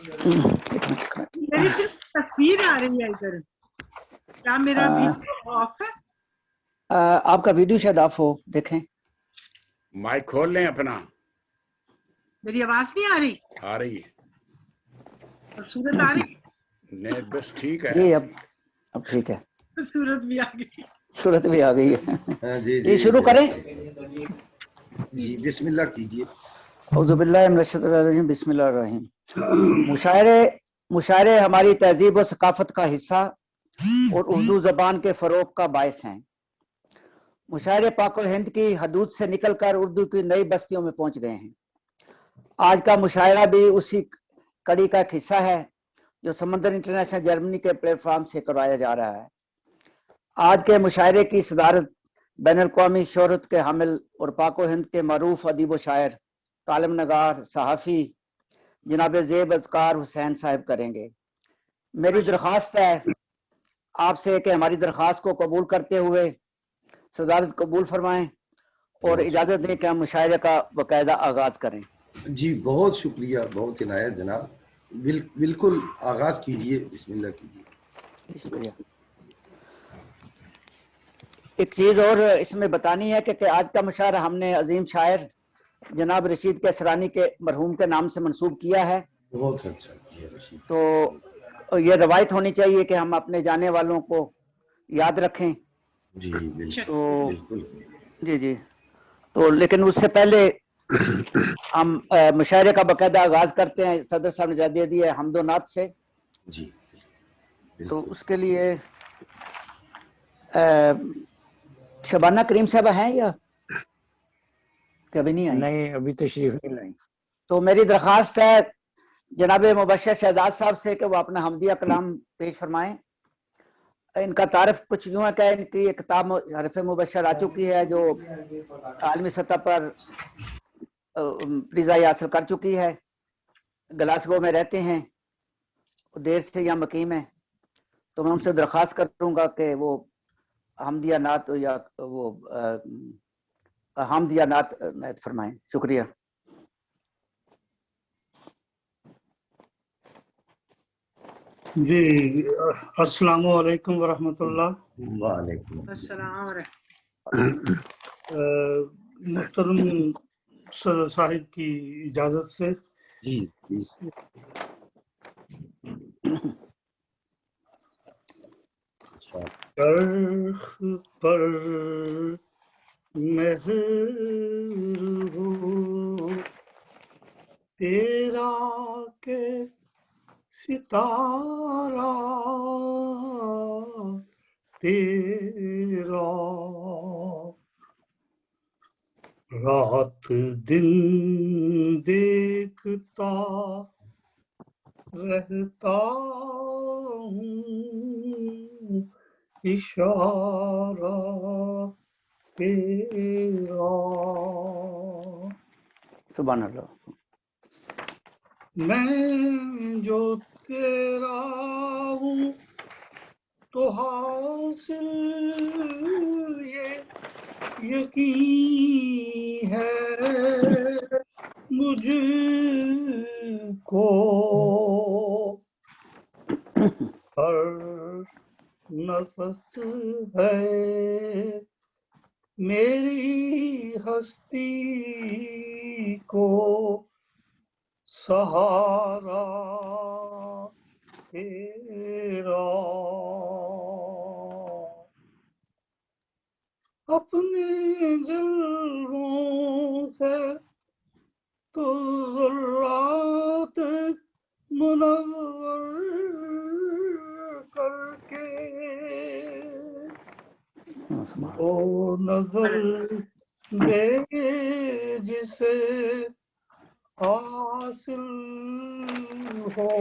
मेरी सिर्फ तस्वीर आ रही है इधर, क्या मेरा वीडियो ऑफ है? आपका वीडियो शायद ऑफ हो, देखें। माइक खोल लें अपना। मेरी आवाज नहीं आ रही? आ रही है और सूरत आ रही? नेट बस ठीक है। जी अब ठीक है, सूरत भी आ गई, सूरत भी आ गई है। जी शुरू करें। जी बिस्मिल्लाह कीजिए। औज़ुबिल्लाहि बिस्मिल्लाहिर्रहमानिर्रहीम। मुशायरे हमारी तहजीब और सकाफत का हिस्सा और उर्दू ज़बान के फ़रोग़ का बायस हैं। मुशायरे पाक और हिंद की हदूद से निकलकर उर्दू की नई बस्तियों में पहुंच गए हैं। आज का मुशायरा भी उसी कड़ी का एक हिस्सा है जो समंदर इंटरनेशनल जर्मनी के प्लेटफॉर्म से करवाया जा रहा है। आज के मुशायरे की सदारत बैनुल-अक़वामी शोहरत के हामिल और पाक और हिंद के मरूफ अदीब व शायर, कालम नगार, सहाफ़ी जनाब ज़ेब अज़कार हुसैन साहब करेंगे। मेरी दरख्वास्त है आपसे कि हमारी दरख्वास्त को कबूल करते हुए सदारत कबूल फरमाएं और इजाज़त दें कि हम मुशायरे का बाकायदा आगाज़ करें। जी बहुत शुक्रिया, बहुत इनायत जनाब। बिल्कुल आगाज़ कीजिए, बिस्मिल्लाह कीजिए। शुक्रिया। एक चीज़ और इसमें बतानी है कि आज का मुशायरा हमने अजीम शायर जनाब रशीद कैसरानी के मरहूम के नाम से मंसूब किया है। बहुत अच्छा किया रशीद। तो ये रवायत होनी चाहिए कि हम अपने जाने वालों को याद रखें। जी बिल्कुल, तो बिल्कुल जी तो लेकिन उससे पहले हम मुशायरे का बाकायदा आगाज करते हैं। सदर साहब ने इजाज़त दे दी है हम्दो नात से। जी तो उसके लिए शबाना करीम साहब हैं या कभी नहीं आई? नहीं, अभी तशरीफ नहीं लाई। तो मेरी दरख्वास्त है जनाब मुबश्शिर शहजाद साहब से कि वो अपना हमदिया कलाम पेश फरमाएं। इनका तारफ कुछ यूँ है कि इनकी एक किताब हरफ मुबश्शिर आ चुकी है जो आलमी सतह पर प्रिज़ाई हासिल कर चुकी है। ग्लासगो में रहते हैं, देर से यहाँ मकीम है। तो मैं उनसे दरख्वास्त करूँगा कि वो हमदिया नात या वो हमदिया नात फरमाएं। शुक्रिया। जी अस्सलामु अलैकुम वरहमतुल्लाह। वालेकुम अस्सलाम। मुहतरम सदर साहिब की इजाज़त से जी प्लीज। चरख पर मेहर हो तेरा के सितारा तेरा रात दिन देखता रहता हूँ इशारा तेरा। सुभान अल्लाह। मैं जो तेरा हूँ तो हासिल ये यकीन है मुझको हर नफस है मेरी हस्ती को सहारा तेरा। अपने जल्वों से तो ज़र्रात मुनव्वर करके ओ नजर दे जिसे हासिल हो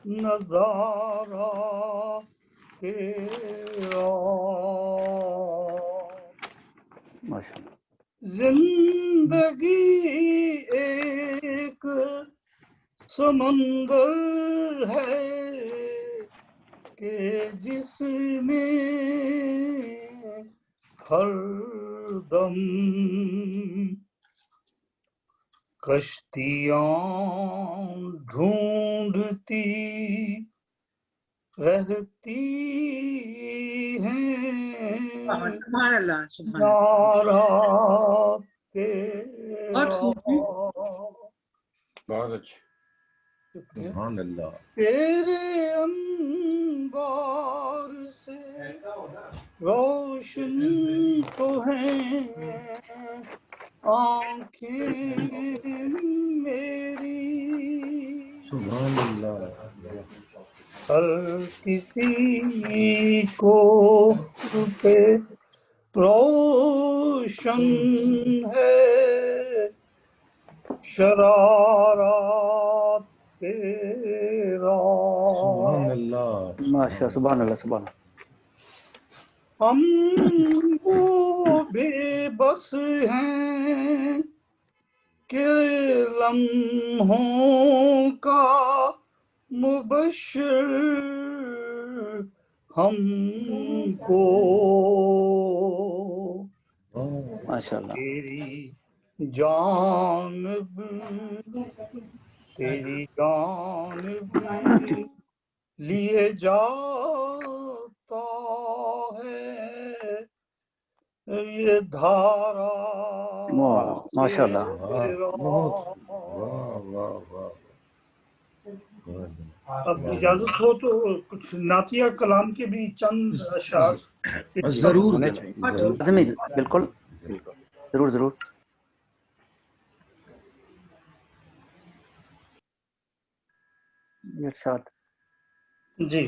नजारा तेरा। माशाअल्लाह। जिंदगी एक समंदर है कि जिसमें हर दम کشتیاں ڈھونڈتی رہتی ہیں سبحان اللہ سبحان اللہ نعرہ بہت تیرا خوب جی۔ بہت اچھا شکریہ۔ سبحان اللہ تیرے انوار سے روشن تو ہیں آنکھیں میری، سبحان اللہ ہر کسی کو پہ روشن ہے شرارات تیرا۔ سبحان اللہ ماشاء سبحان اللہ سبحان اللہ ہم وہ بے بس ہیں کہ لمحوں کا مبشر ہم کو ماشاء اللہ تیری جانب لیے جاتا ہے یہ دھارا ماشاء اللہ تیرا۔ بہت واہ واہ واہ اب اجازت ہو تو کچھ نعتیہ کلام کے بھی چند اشعار ضرور ہونے جناب، چاہیے ضرور لازمی بالکل ضرور ضرور ارشاد جی۔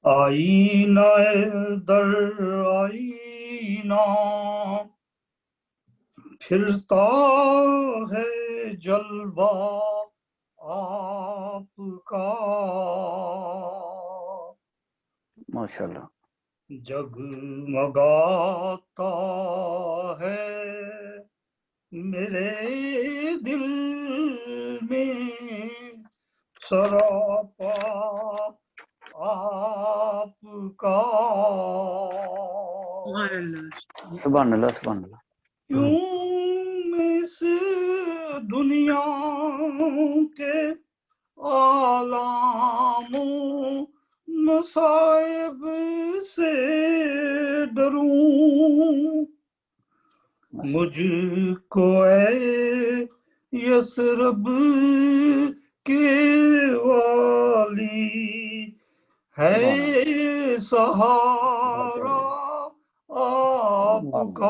آئینہ در آئینہ پھرتا ہے جلوہ آپ کا، ماشاء اللہ جگمگاتا ہے میرے دل میں سراپا آپ کا۔ سبحان اللہ سبحان اللہ سبحان اللہ کیوں اس دنیا کے آلام و مصائب سے ڈروں، مجھ کو اے یثرب کے والی ہے سہارا آپ کا۔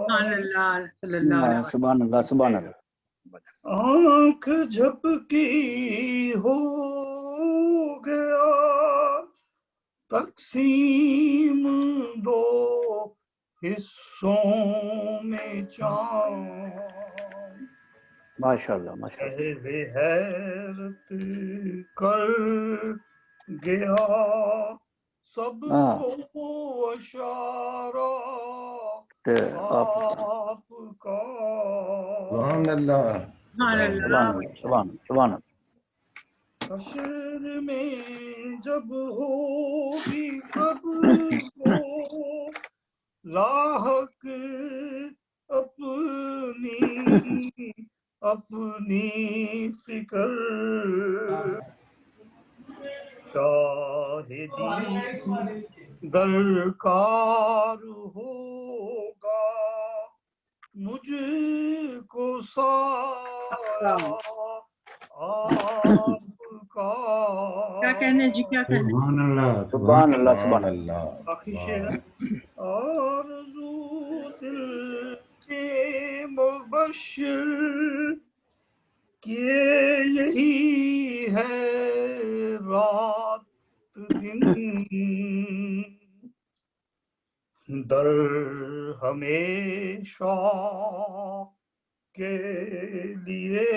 سبحان اللہ صلی اللہ علیہ وسلم سبحان اللہ سبحان اللہ آنکھ جھپکی ہو گیا تقسیم دو حصوں میں چاند، ماشاء اللہ ماشاء اللہ اہل حیرت کر گیا سب کو اشارہ آپ آپ کا۔ سبحان اللہ سبحان اللہ سبحان سبحان حشر میں جب ہوگی قبر کو لاحق اپنی فکر، شاہدی درکار ہوگا مجھ کو سایہ آپ کا۔ کیا کہنے جی کیا کہنے سبحان اللہ سبحان سبحان اللہ آخری شعر ہے۔ آرزو دل کے مبشر کہ یہی ہے رات دن، در ہمیشہ کے لیے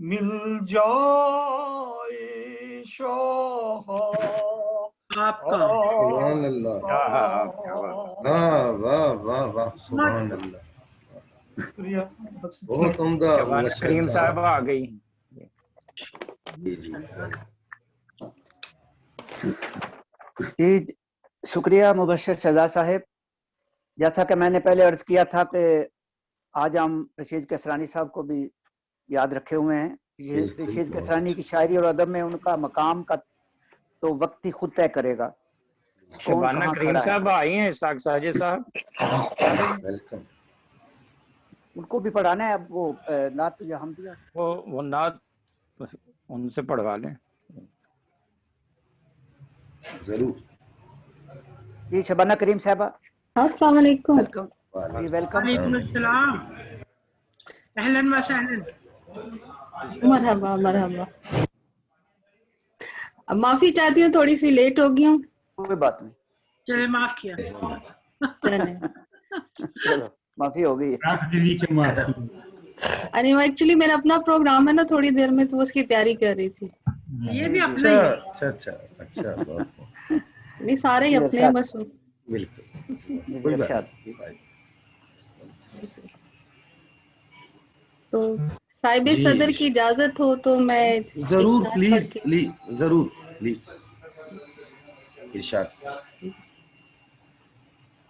مل جائے شاہ آپ کا سبحان اللہ، ہاں واہ واہ واہ، سبحان اللہ، شکریہ. بس بہت عمدہ شبانہ مبشر کریم صاحب. صاحبہ آ گئی. جی جی جی شکریہ مبشر شہزاد صاحب. جیسا کہ میں نے پہلے عرض کیا تھا کہ آج ہم رشید کسرانی صاحب کو بھی یاد رکھے ہوئے ہیں. رشید کسرانی کی شاعری اور ادب میں ان کا مقام کا تو وقت ہی خود طے کرے گا. کون شبانہ کہاں کریم کھڑا ہے. صاحبہ آئی ہیں. اسحاق ساجد صاحب ویلکم. ان کو بھی پڑھانا ہے. اب وہ نعت یا حمدیہ وہ نعت ان سے پڑھوا لیں. ضرور. جی شبانہ کریم صاحبہ السلام علیکم. ویلکم. جی ویلکم. وعلیکم السلام. اہلاً و سہلاً. مرحبا مرحبا. معافی چاہتی ہوں تھوڑی سی لیٹ ہو گئی ہوں. کوئی بات نہیں. چلے معاف کیا. چلیں. چلو معافی ہو گئی. ایکچولی میرا اپنا پروگرام ہے نا تھوڑی دیر میں، تو اس کی تیاری کر رہی تھی. یہ بھی اپنا اچھا ہی ہے. اچھا اچھا اچھا، بہت خوب. نہیں سارے ہی جی اپنے ہیں ارشاد. بس. بالکل جی کوئی بات ارشاد. نہیں. تو صاحب جی صدر کی اجازت ہو تو میں ضرور، ایک نعت پلیز پڑھ کے. پلیز ضرور پلیز ارشاد.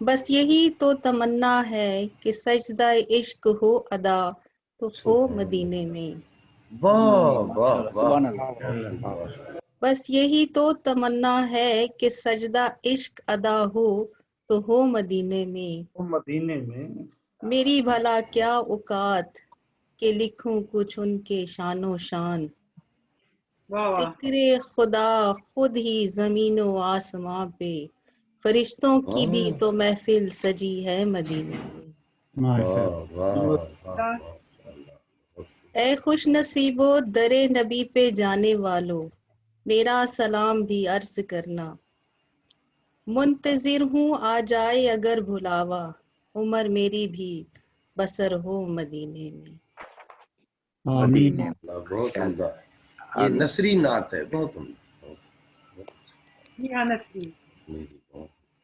بس یہی تو تمنا ہے کہ سجدہ عشق ہو ادا تو ہو مدینے میں. واہ واہ واہ، سبحان اللہ. بس یہی تو تمنا ہے کہ سجدہ عشق ادا ہو تو ہو مدینے میں. مدینے میں میری بھلا کیا اوقات کہ لکھوں کچھ ان کے شان و شان. واہ واہ. ذکر خدا خود ہی زمین و آسماں پہ، فرشتوں کی بھی تو محفل سجی ہے مدینے میں. واہ واہ واہ. اے خوش نصیبو در نبی پہ جانے والو، میرا سلام بھی عرض کرنا. منتظر ہوں آ جائے اگر بھلاوا، عمر میری بھی بسر ہو مدینے میں. مدینے بہت میں. عمدہ. یہ نثری نعت ہے، بہت عمدہ. یہ آنس کی.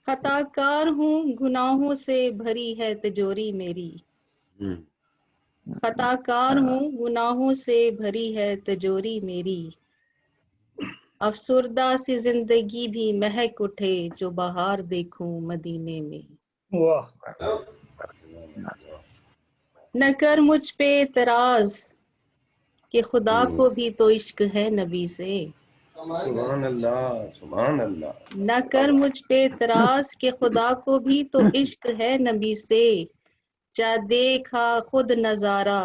خطا کار ہوں گناہوں سے بھری ہے تجوری میری. خطا کار ہوں گناہوں سے بھری ہے تجوری میری. افسردہ سی زندگی بھی مہک اٹھے جو بہار دیکھوں مدینے میں. واہ. نہ کر مجھ پہ اعتراض کہ خدا کو بھی تو عشق ہے نبی سے. سبحان اللہ سبحان اللہ. نہ کر مجھ پہ اعتراض کہ خدا کو بھی تو عشق ہے نبی سے. جا دیکھا خود نظارہ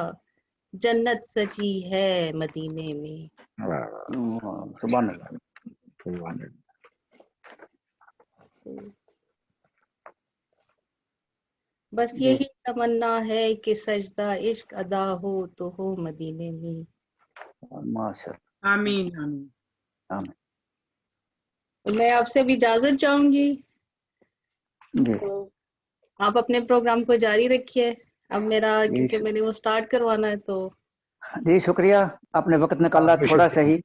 جنت سجی ہے مدینے میں. سبحان اللہ. بس یہی تمنا ہے کہ سجدہ عشق ادا ہو تو ہو مدینے میں. ماشاء آمین آمین. اللہ. تو میں آپ سے بھی اجازت چاہوں گی. جی تو آپ اپنے پروگرام کو جاری رکھیے. اب میرا کیونکہ میں نے وہ سٹارٹ کروانا ہے تو. جی شکریہ. آپ نے وقت نکالا تھوڑا سا ہی.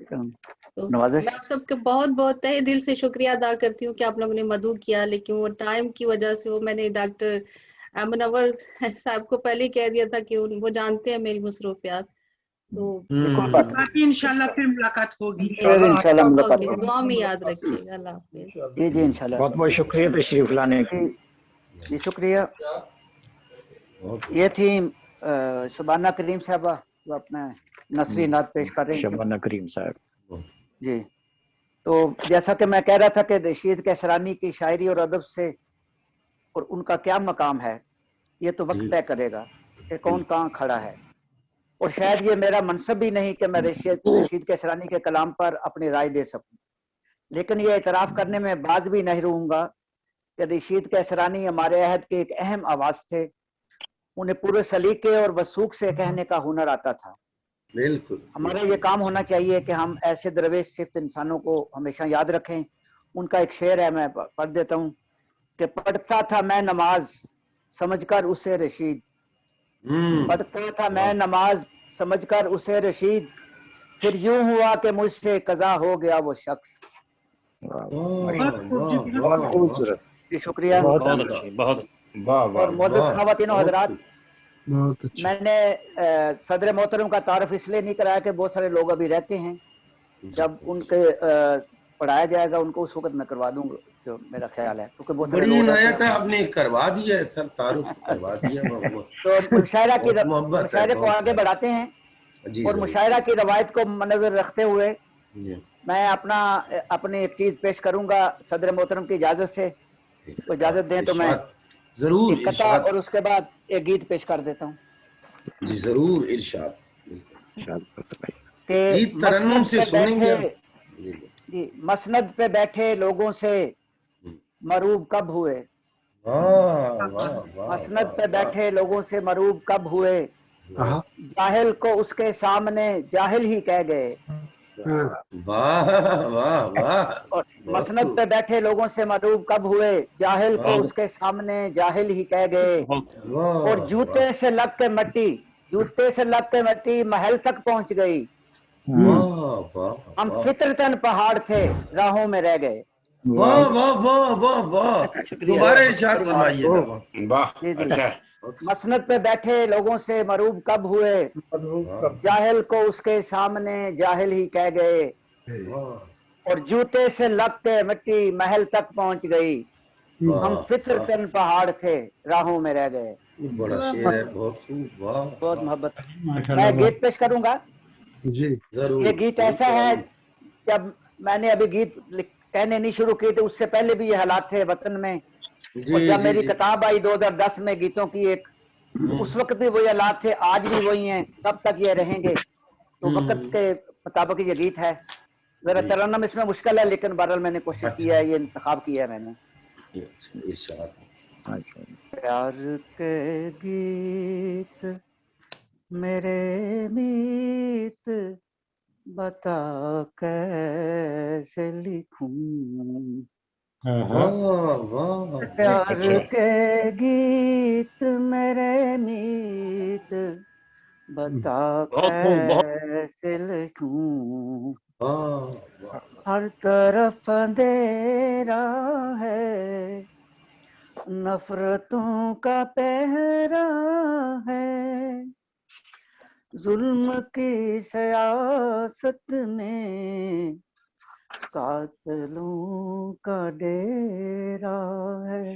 تو نوازش. میں آپ سب کا بہت بہت تہہ دل سے شکریہ ادا کرتی ہوں کہ آپ لوگوں نے مدعو کیا، لیکن وہ ٹائم کی وجہ سے وہ میں نے ڈاکٹر منور صاحب کو پہلے کہہ دیا تھا کہ وہ جانتے ہیں میری مصروفیات. تو باقی انشاءاللہ پھر ملاقات ہوگی. پھر انشاءاللہ ملاقات اوکے، ہوگی. دعا میں یاد رکھیے گا. اللہ حافظ. جی جی انشاءاللہ. بہت بہت شکریہ تشریف لانے کا. جی شکریہ. یہ تھی شبانہ کریم صاحبہ جو اپنا نثری نعت پیش کر رہی تھی. شبانہ کریم صاحب. جی تو جیسا کہ میں کہہ رہا تھا کہ رشید کسرانی کی شاعری اور ادب سے اور ان کا کیا مقام ہے یہ تو وقت طے کرے گا کہ کون کہاں کھڑا ہے. اور شاید یہ میرا منصب بھی نہیں کہ میں رشید کسرانی کے کلام پر اپنی رائے دے سکوں، لیکن یہ اعتراف کرنے میں باز بھی نہیں رہوں گا کہ رشید کسرانی ہمارے عہد کے ایک اہم آواز تھے. انہیں پورے سلیقے اور وثوق سے کہنے کا ہنر آتا تھا. بالکل. ہمارا یہ کام ہونا چاہیے کہ ہم ایسے درویش صفت انسانوں کو ہمیشہ یاد رکھیں. ان کا ایک شعر ہے، میں پڑھ دیتا ہوں کہ پڑھتا تھا میں نماز سمجھ کر اسے رشید. پڑھتا تھا میں نماز سمجھ کر اسے رشید، پھر یوں ہوا کہ مجھ سے قضا ہو گیا وہ شخص. वाह, वाह वाह बहुत वाह खूबसूरत, जी शुक्रिया। बहुत बहुत अच्छी, अच्छी। बहुत वाह और वाह मौजूद वाह ख़वातीन और बहुत हज़रात, खूब। बहुत अच्छा। मैंने सदर मोहतरम का तारुफ इसलिए नहीं कराया कि बहुत सारे लोग अभी रहते हैं, जब उनके पढ़ाया जाएगा उनको उस वक्त मैं करवा दूंगा, जो मेरा ख्याल है, क्योंकि बहुत सारे बड़ी लोग रहते इनायत हैं। है, आपने करवा दिया है सर, तारुफ तो करवा दिया। तो मुशायरा की बहुत मोहब्बत है, मुशायरे को बहुत आगे प्यार। बढ़ाते हैं, जी और जरूर। मुशायरा की रवायत को मद्देनजर रखते हुए जी, मैं अपनी एक चीज पेश करूंगा सदर मोहतरम की इजाजत से। वो इजाजत दें तो मैं इरशाद, जरूर एक कथा इरशाद। और उसके बाद एक गीत पेश कर देता हूँ जी जरूर इरशाद। शाद भाई। कि गीत तरन्नुम मसनद से पे सुनेंगे बैठे, आप। जी, जी मसनद पे बैठे लोगों से मरूब कब हुए, वाह वाह वाह मसनद पे वाह वाह बैठे लोगों से मरूब कब हुए, हाँ जाहिल को उसके सामने जाहिल ही कह गए। हाँ वाह वाह वाह, और बहुत मसनद खूब। पे बैठे लोगों से मरूब कब हुए, जाहिल को वाह उसके सामने जाहिल ही कह गए। और वाह वाह जूते से लग के मट्टी, जूते से लग के मट्टी महल तक पहुंच गई। वाह वाह हम वाह फितरतन पहाड़ थे, राहों में रह गए। वाह वाह वाह वाह वाह, शुक्रिया, दोबारा इरशाद बड़ी मोहब्बत। फरमाइएगा। वाह, जी जी। अच्छा है। मसनद पे बैठे लोगों से मरूब कब हुए, वाह जाहिल को उसके सामने जाहिल ही कह गए। वाह और जूते से लग के मिट्टी महल तक पहुंच गई। हम वाह, फितरतन पहाड़ थे, राहों में रह गए। बड़ा शेर है, बहुत खूब। वाह बहुत वाह, मोहब्बत। माशाल्लाह। मैं गीत पेश करूंगा। जी जरूर ये गीत जरूर ऐसा है, कराइए। जब मैंने अभी गीत कहने नहीं शुरू किए थे उससे पहले भी ये हालात थे वतन में। और जी जब जी मेरी जी। किताब आई 2010 में गीतों की एक, उस वक्त भी वही हालात थे, आज भी वही हैं, कब तक ये रहेंगे। तो वक्त के मुताबिक ये गीत है। जरा जी तरन्नुम इसमें मुश्किल है, लेकिन बहरहाल मैंने कोशिश की है, अच्छा, ये इंतखाब किया है मैंने। अच्छा, इरशाद। प्यार के गीत मेरे मीत, बता कैसे लिखूं। वाह वाह प्यार अच्छा। के गीत मेरे मीत, बता कैसे लिखूं। वाह वाह, हर तरफ अंधेरा है, नफरतों का पहरा है, जुल्म की सियासत में कातिलों का डेरा है।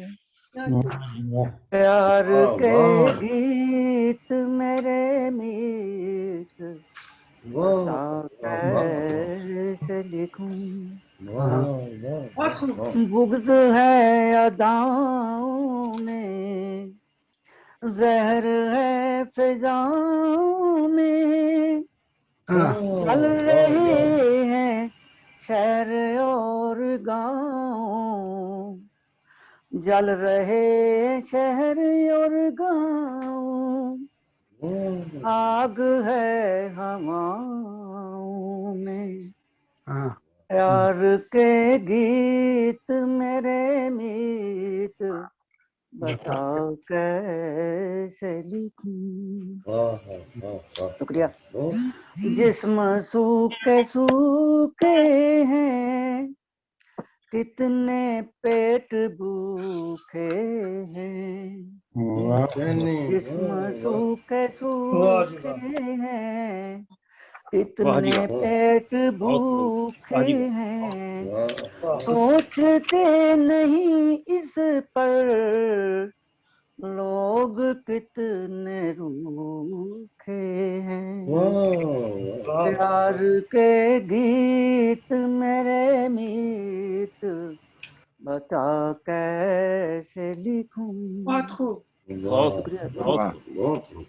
प्यार वाह के वाह गीत मेरे मीत, वाह बता वाह वाह कैसे लिखूं। वाह बहुत खूब। वाह, बुग़्ज़ है अदाओं में, जहर है फिजाओं में, जल रहे हैं शहर और गाँव, जल रहे शहर और गाँव, आग है हवाओं में। प्यार के गीत मेरे मीत, बता कैसे लिखूं। वाह वाह, शुक्रिया। वाह, जिस्म सूखे सूखे हैं, कितने पेट भूखे हैं। जिस्म सूखे वाह जी सूखे वाह, हैं, वाह जी कितने वाह, पेट बहुत खूब, भूखे वाह जी वाह, हैं। वाह। सोचते नहीं इस पर लोग कितने रूखे हैं। प्यार के गीत मेरे मीत, बता कैसे लिखूं। बहुत खूब। शुक्रिया। बहुत खूब।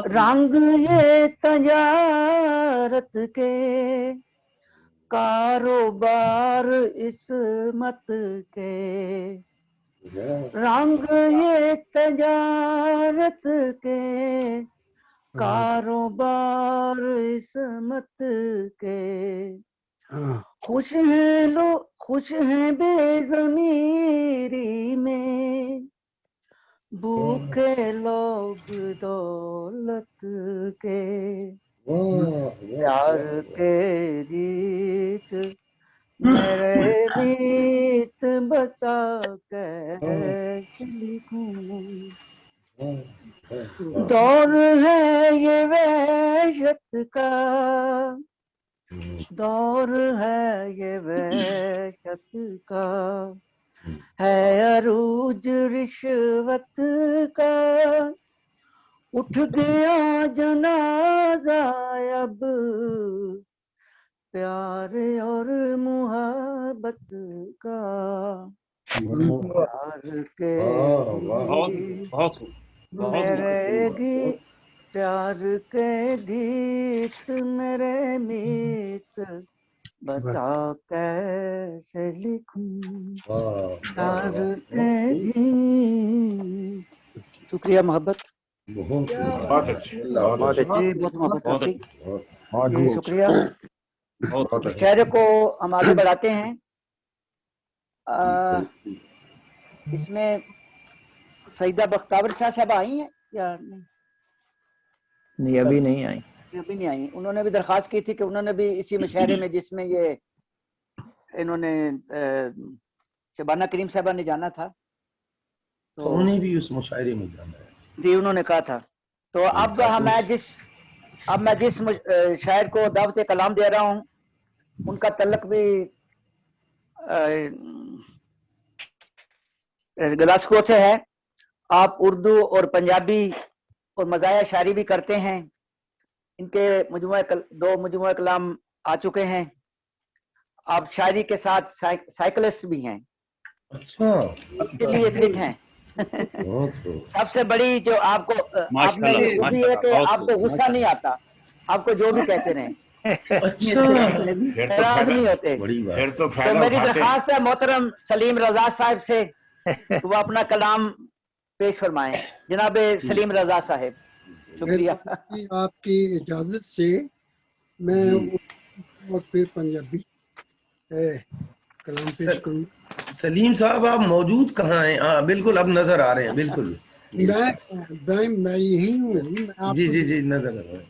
रंग ये तजारत के, कारोबार इस्मत के, रंग ये तजारत के, कारोबार इस्मत के। खुश हैं लोग, खुश हैं बेज़मीरी में, भूखे लोग दौलत के। प्यार के गीत मेरे गीत बता कैसे लिखूं, दौर है ये वहशत का, दौर है ये वहशत का, है अरूज रिश्वत का, उठ गया जनाजा अब प्यार और मुहब्बत का, प्यार के बहुत मेरे गीत, प्यार के गीत मेरे मीत बता कैसे लिखूं, प्यार के गीत। शुक्रिया मोहब्बत, बहुत अच्छे, बहुत बहुत अच्छे, जी, बहुत मोहब्बत बहुत आपकी बहुत जी, शुक्रिया। बहुत अच्छे। शेर को हम आगे बढ़ाते हैं। इसमें सईदा बख्तावर शाह साहब आई हैं या नहीं? नहीं, अभी नहीं आई। अभी नहीं आई। उन्होंने भी दरखास्त की थी कि उन्होंने भी इसी मुशायरे में जिसमें ये इन्होंने शबाना करीम साहबा ने जाना था, तो उन्हें भी उस मुशायरे में जाना है जी उन्होंने कहा था। तो अब मैं जिस शायर को दावत कलाम दे रहा हूँ उनका तल्लक भी ग्लासगो से है। आप उर्दू और पंजाबी और मज़ाया शायरी भी करते हैं। इनके दो मजमुआ कलाम आ चुके हैं। आप शायरी के साथ साइकिलिस्ट भी हैं। अच्छा, इसके लिए एथलीट हैं। सबसे बड़ी जो आपको आप में ये खूबी है कि आपको गुस्सा नहीं आता, आपको जो भी कहते रहे अच्छा, नाराज नहीं होते। बड़ी बात। फिर तो तो फायदा मेरी उठाते हैं। दरखास्त है मोहतरम सलीम रजा साहब से वो अपना कलाम पेश फरमाएं। जनाब सलीम रजा साहब, शुक्रिया। आपकी इजाजत से मैं और फिर पंजाबी कलाम पेश करूंगा। सलीम साहब, आप मौजूद कहाँ हैं? हाँ, बिल्कुल अब नजर आ रहे हैं। बिल्कुल मैं यही हूँ जी, मैं आपको जी जी जी, नजर आ रहे हैं।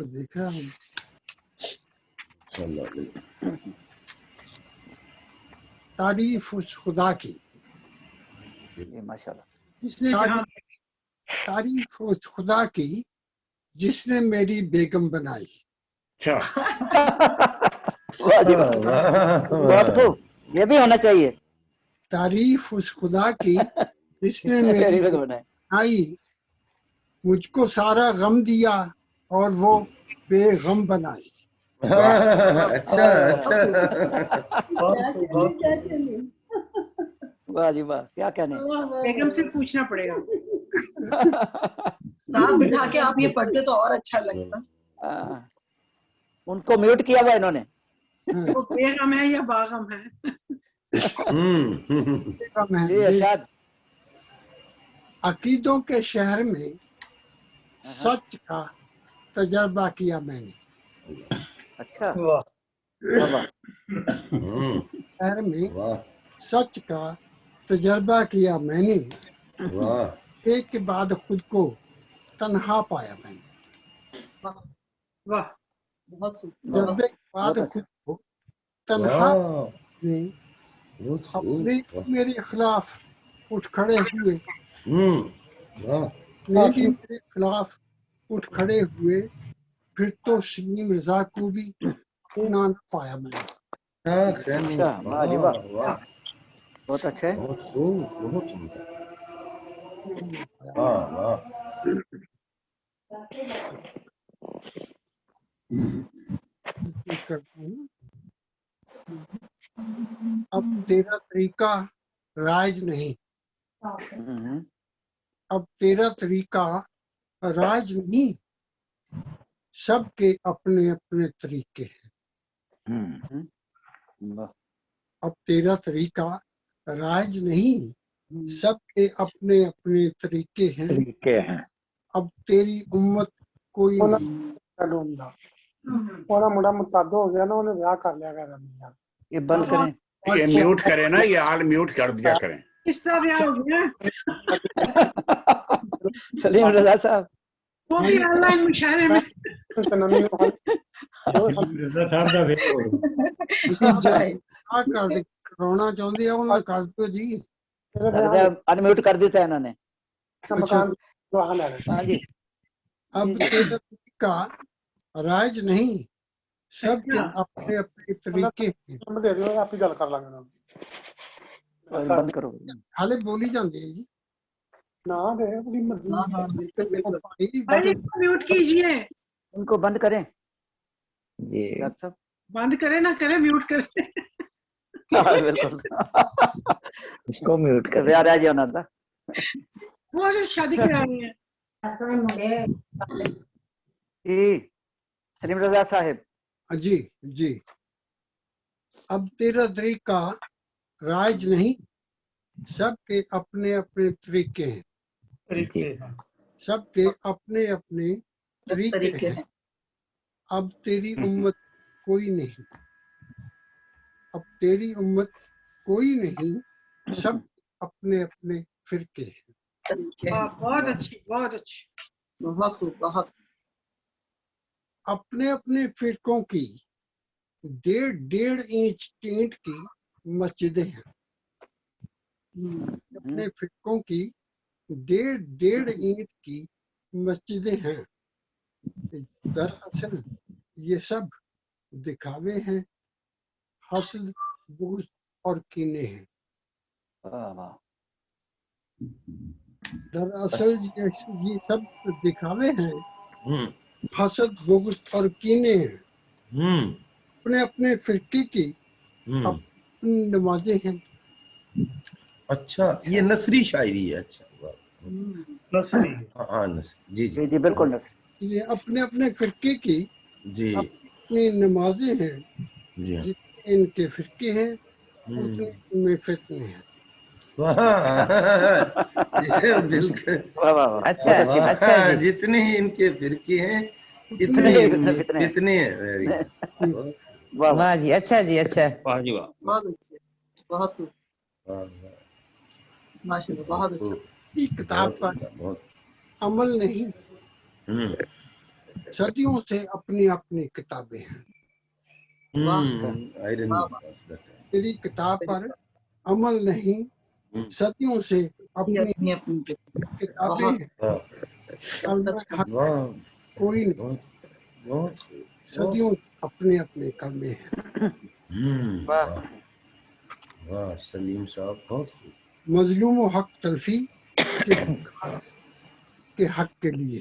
देख रहा हूँ। तारीफ उस खुदा की, माशाल्लाह। इसने जहाँ तारीफ उस खुदा की जिसने मेरी बेगम बनाई। अच्छा, वाह जी वाह, बहुत खूब, ये भी होना चाहिए। तारीफ उस खुदा की जिसने मेरी वेरी गुड बनाए। बनाई, मुझको सारा गम दिया और वो बेगम बनाई। अच्छा अच्छा, वाह जी वाह, क्या कहने। बेगम से पूछना पड़ेगा। साथ बिठा के आप ये पढ़ते तो और अच्छा लगता। उनको म्यूट किया हुआ इन्होंने। वो बेगम है या बागम है? जी अरशाद। अकीदों के शहर में सच का तजर्बा किया मैंने। अच्छा, शहर में सच का तजर्बा किया मैंने, एक के बाद खुद को तन्हा पाया मैंने। वाह, बहुत खूब। तजर्बे के बाद खुद को तन्हा में अपने मेरे खिलाफ उठ खड़े हुए, भी मेरे खिलाफ उठ खड़े हुए, फिर तो सलीम रजा को भी ना पाया मैंने। अच्छा, वाह जी वाह, बहुत अच्छा है। बहुत सुंदर। वाह वाह। अब तेरा तरीका राज नहीं, अब तेरा तरीका राज नहीं, सबके अपने अपने तरीके हैं। अब तेरा तरीका राज नहीं, सबके अपने अपने तरीके हैं। अब तेरी उम्मत कोई नहीं। मुंडा मुतसाद हो गया ना, उन्हें ब्याह कर लिया कर यार। ये बंद करें, ये म्यूट करें ना, ये आल म्यूट कर दिया करें। किसका ब्याह हो गया? सलीम रजा साहब, وہ بھی آن لائن مشاعرے میں تنمی نے کرونا چاہتی ہے انہوں نے کر دو جی انمیوٹ کر دیتا ہے انہوں نے. مکان ہاں جی. اب تیرا طریقہ رائج نہیں, سب کے اپنے اپنے طریقے ہیں. آپ ہی گل کر لیں گے, بند کرو. حالے بولی جاندی ہے جی. نہ دے بھائی میوٹ کیجئے, ان کو بند کریں جی ڈاکٹر صاحب. بند کرے نہ کرے میوٹ کرے. بالکل اس کو میوٹ کر پیار آ جانا تھا. وہ جو شادی کرا رہی ہیں جی سلیم رضا صاحب. جی جی. اب تیرا طریقہ رائج نہیں, سب کے اپنے اپنے طریقے ہیں. طریقے ہیں. سب کے اپنے اپنے طریقے ہیں. اب تیری امت کوئی نہیں, اب تیری امت کوئی نہیں, سب اپنے اپنے فرقے ہیں. بہت اچھی بہت اچھی. بہت خوب بہت. اپنے اپنے فرقوں کی 1.5 انچ ٹینٹ کی مسجدیں ہیں. اپنے فرقوں کی 1.5 انچ کی مسجدیں ہیں. دراصل یہ سب دکھاوے ہیں, حسد بغض اور کینے ہیں. دراصل یہ سب دکھاوے ہیں, حسد بغض اور کینے ہیں. اپنے اپنے فرقے کی اپنی نمازیں ہیں. اچھا یہ نثری شاعری ہے. اچھا نثری. ہاں نثری. جی جی جی بالکل نثری. یہ اپنے اپنے فرقے کی جی اپنی نمازیں ہیں. جی جتنے ان کے فرقے ہیں اتنے ان میں فتنے ہیں. بالکل. اچھا اچھا جی. جتنے ہی ان کے فرقے ہیں اتنے ہی ان میں فتنے ہیں. واہ جی اچھا جی اچھا. واہ جی واہ. بہت اچھے بہت خوب ماشاء اللہ بہت اچھا. کتاب پر عمل نہیں, صدیوں سے اپنی اپنی کتابیں ہیں. تیری کتاب پر عمل نہیں, صدیوں سے اپنی کتابیں ہیں. کوئی نہیں, صدیوں اپنے اپنے کلمے ہیں. واہ سلیم صاحب بہت خوب. مظلوم و حق تلفی کے حق کے لیے,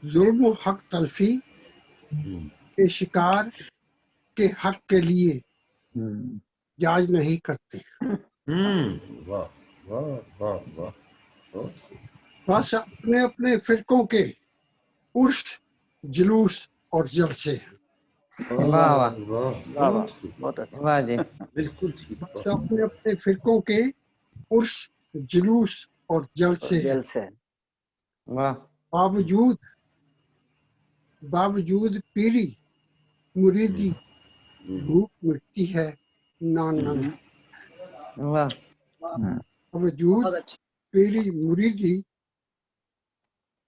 ظلم و حق تلفی کے شکار کے حق کے لیے جاج نہیں کرتے. واہ واہ واہ واہ. بس اپنے اپنے فرقوں کے عرش جلوس اور جلسے ہیں. واہ واہ واہ جی. بالکل ٹھیک. بس اپنے اپنے فرقوں کے عرش جلوس اور جلسے ہیں. واہ. باوجود پیری مریدی بھوک مٹتی ہے نہ ننگ. واہ. باوجود پیری مریدی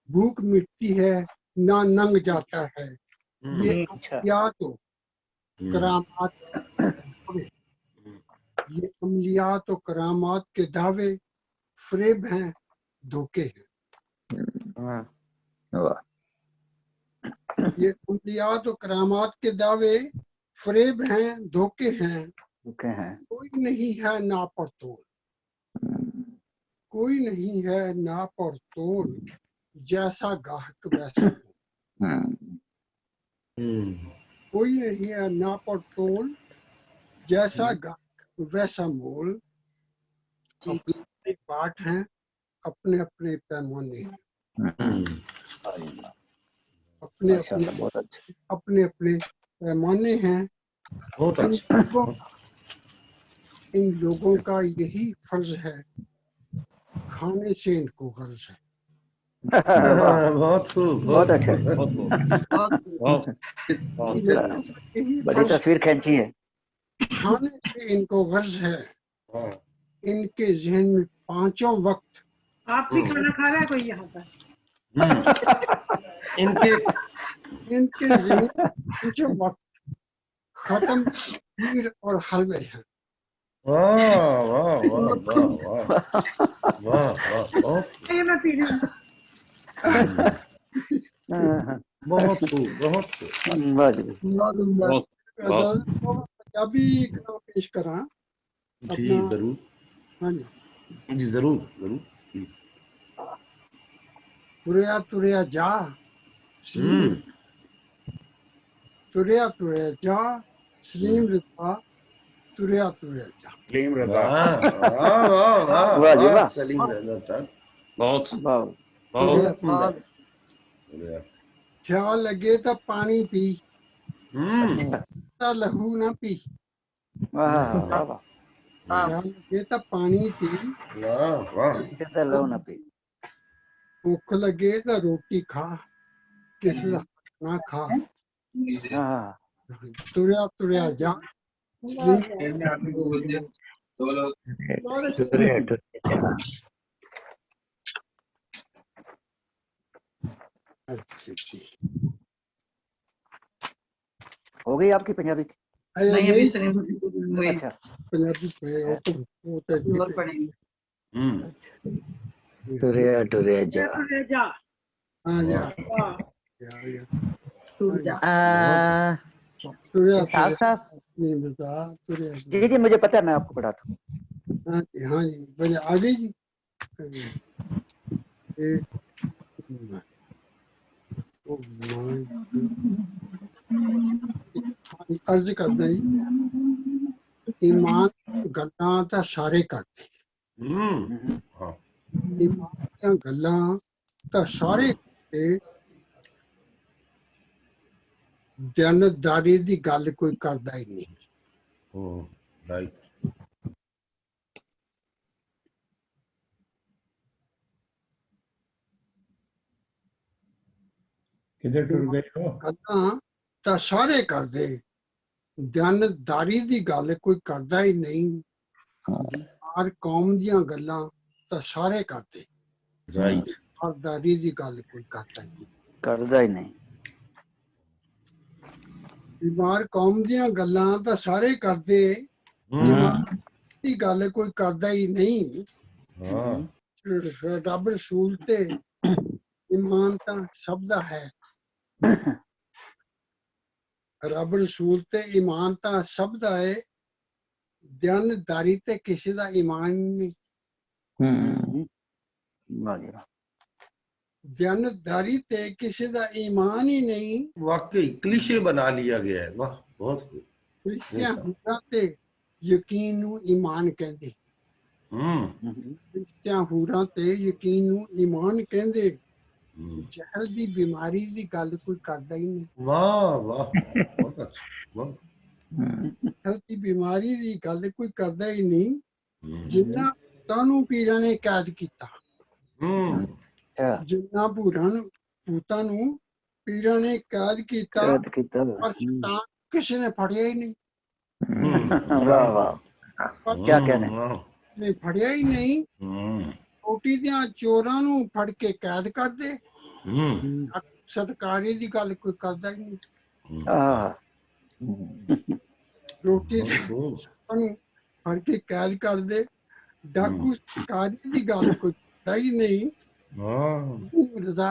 بھوک مٹتی ہے نہ ننگ جاتا ہے. یہ عملیات و کرامات یہ عملیات و کرامات کے دعوے فریب ہیں, دھوکے ہیں. یہ عملیات و کرامات کے دعوے فریب ہیں, دھوکے ہیں. کوئی نہیں ہے ناپ اور تول, کوئی نہیں ہے ناپ اور تول, جیسا گاہک ویسا مول. کوئی نہیں ہے ناپ اور تول, جیسا گاہک ویسا مول. اپنے باٹ ہیں, اپنے اپنے پیمانے ہیں. اپنے اپنے پیمانے ہیں. ان لوگوں کا یہی فرض ہے, کھانے سے ان کو غرض ہے. بہت خوب بہت اچھا. بڑی تصویر کھینچی ہے. کھانے سے ان کو غرض ہے, ان کے ذہن میں 5 وقت. آپ بھی کھانا کھا رہا ہے کوئی یہاں پر؟ इनके ज़मीन जो वक्त खत्म खीर और हलवे हैं। वाह वाह वाह वाह वाह वाह वाह बहुत ये मैं पी रही हूँ। बहुत खूब बहुत खूब वाह जी। बहुत सुंदर। पंजाबी कलाम पेश करा जी अपना। जरूर हाँ जी। जी जरूर जरूर तुरया तुरया जा सलीम तुरया तुरया जा सलीम रिजा तुरया तुरया जा। सलीम रजा। वाह वाह वाह वाह वाह जी वाह वाह। सलीम रजा साहब बहुत वाह। तुरया बहुत सुंदर ख्याल लगे तो पानी पी ता लहू ना पी। वाह वाह वाह। ख्याल लगे तो पानी पी वाह वाह कितना लो ना पी। भूख लगे तो रोटी खा किसी का ना खा। हाँ। तुरया तुरया जा सलीम अच्छा जी। हो गई आपकी पंजाबी की? नहीं अभी सलीम हुई। अच्छा। पंजाबी पे वो तो और पढ़ेंगे। टुरिया टुरिया जा। तुरे जा। हाँ जी वाह। टूट जा। तुरया साहब साहब नहीं बता तुरया जी जी मुझे पता है, मैं आपको पढ़ाता हूँ। हाँ जी बोले आगे जी। अर्ज करदा जी ईमान गल्लां तां सारे करदे ईमान ਦੀਆਂ ਗੱਲਾਂ ਤਾਂ ਸਾਰੇ ਕਰਦੇ ਜਨਦਾਰੀ ਦੀ ਗੱਲ ਕੋਈ ਕਰਦਾ ਹੀ ਨਹੀਂ। राइट किधर टूट गए हो? ਗੱਲਾਂ ਤਾਂ ਸਾਰੇ ਕਰਦੇ ਜਨਦਾਰੀ ਦੀ ਗੱਲ ਕੋਈ ਕਰਦਾ ਹੀ ਨਹੀਂ। ਹਰ ਕੌਮ ਦੀਆਂ ਗੱਲਾਂ ਤਾਂ ਸਾਰੇ ਕਰਦੇ राइट ਜਨਦਾਰੀ ਦੀ ਗੱਲ ਕੋਈ ਕਰਦਾ ਹੀ ਨਹੀਂ। करदा ही नहीं। ਬਿਮਾਰ ਕੌਮ ਦੀਆਂ ਗੱਲਾਂ ਤਾਂ ਸਾਰੇ ਕਰਦੇ ਇਮਾਨ ਦੀ ਗੱਲ ਕੋਈ ਕਰਦਾ ਹੀ ਨਹੀਂ। ਰੱਬ ਰਸੂਲ ਤੇ ਇਮਾਨ ਤਾਂ ਸਭ ਦਾ ਹੈ। ਰੱਬ ਰਸੂਲ ਤੇ ਇਮਾਨ ਤਾਂ ਸਭ ਦਾ ਹੈ। ਜਨਦਾਰੀ ਤੇ ਕਿਸੇ ਦਾ ਇਮਾਨ ਨਹੀਂ। वाह जी वाह। जन्नतदारी ते किसी दा ईमान ही नहीं। वाकई क्लीशे बना लिया गया है। वाह बहुत खूब क्रिश्चियन हुरा ते यकीन नू ईमान कहंदे। क्रिश्चियन हुरा ते यकीन नू ईमान कहंदे। जहल दी बीमारी दी गल कोई करदा ही नहीं। वाह वाह बहुत अच्छा वाह जहल दी बीमारी दी गल कोई करदा ही नहीं। जिन्ना तानू पीरां ने कैद कीता जिन्ना भूतां नू पीरां ने कैद कीता पर शैतान किसी ने फड़िया ही नहीं। वाह वाह क्या कहने। ने फड़िया ही नहीं। रोटी दियां चोरां नू फड़ के कैद कर दे। सत्कारी दी गल कोई करदा ही नहीं। रोटी दियां नू फड़ के कैद कर दे। डाकू सत्कारी दी गल कोई करदा ही नहीं। रजा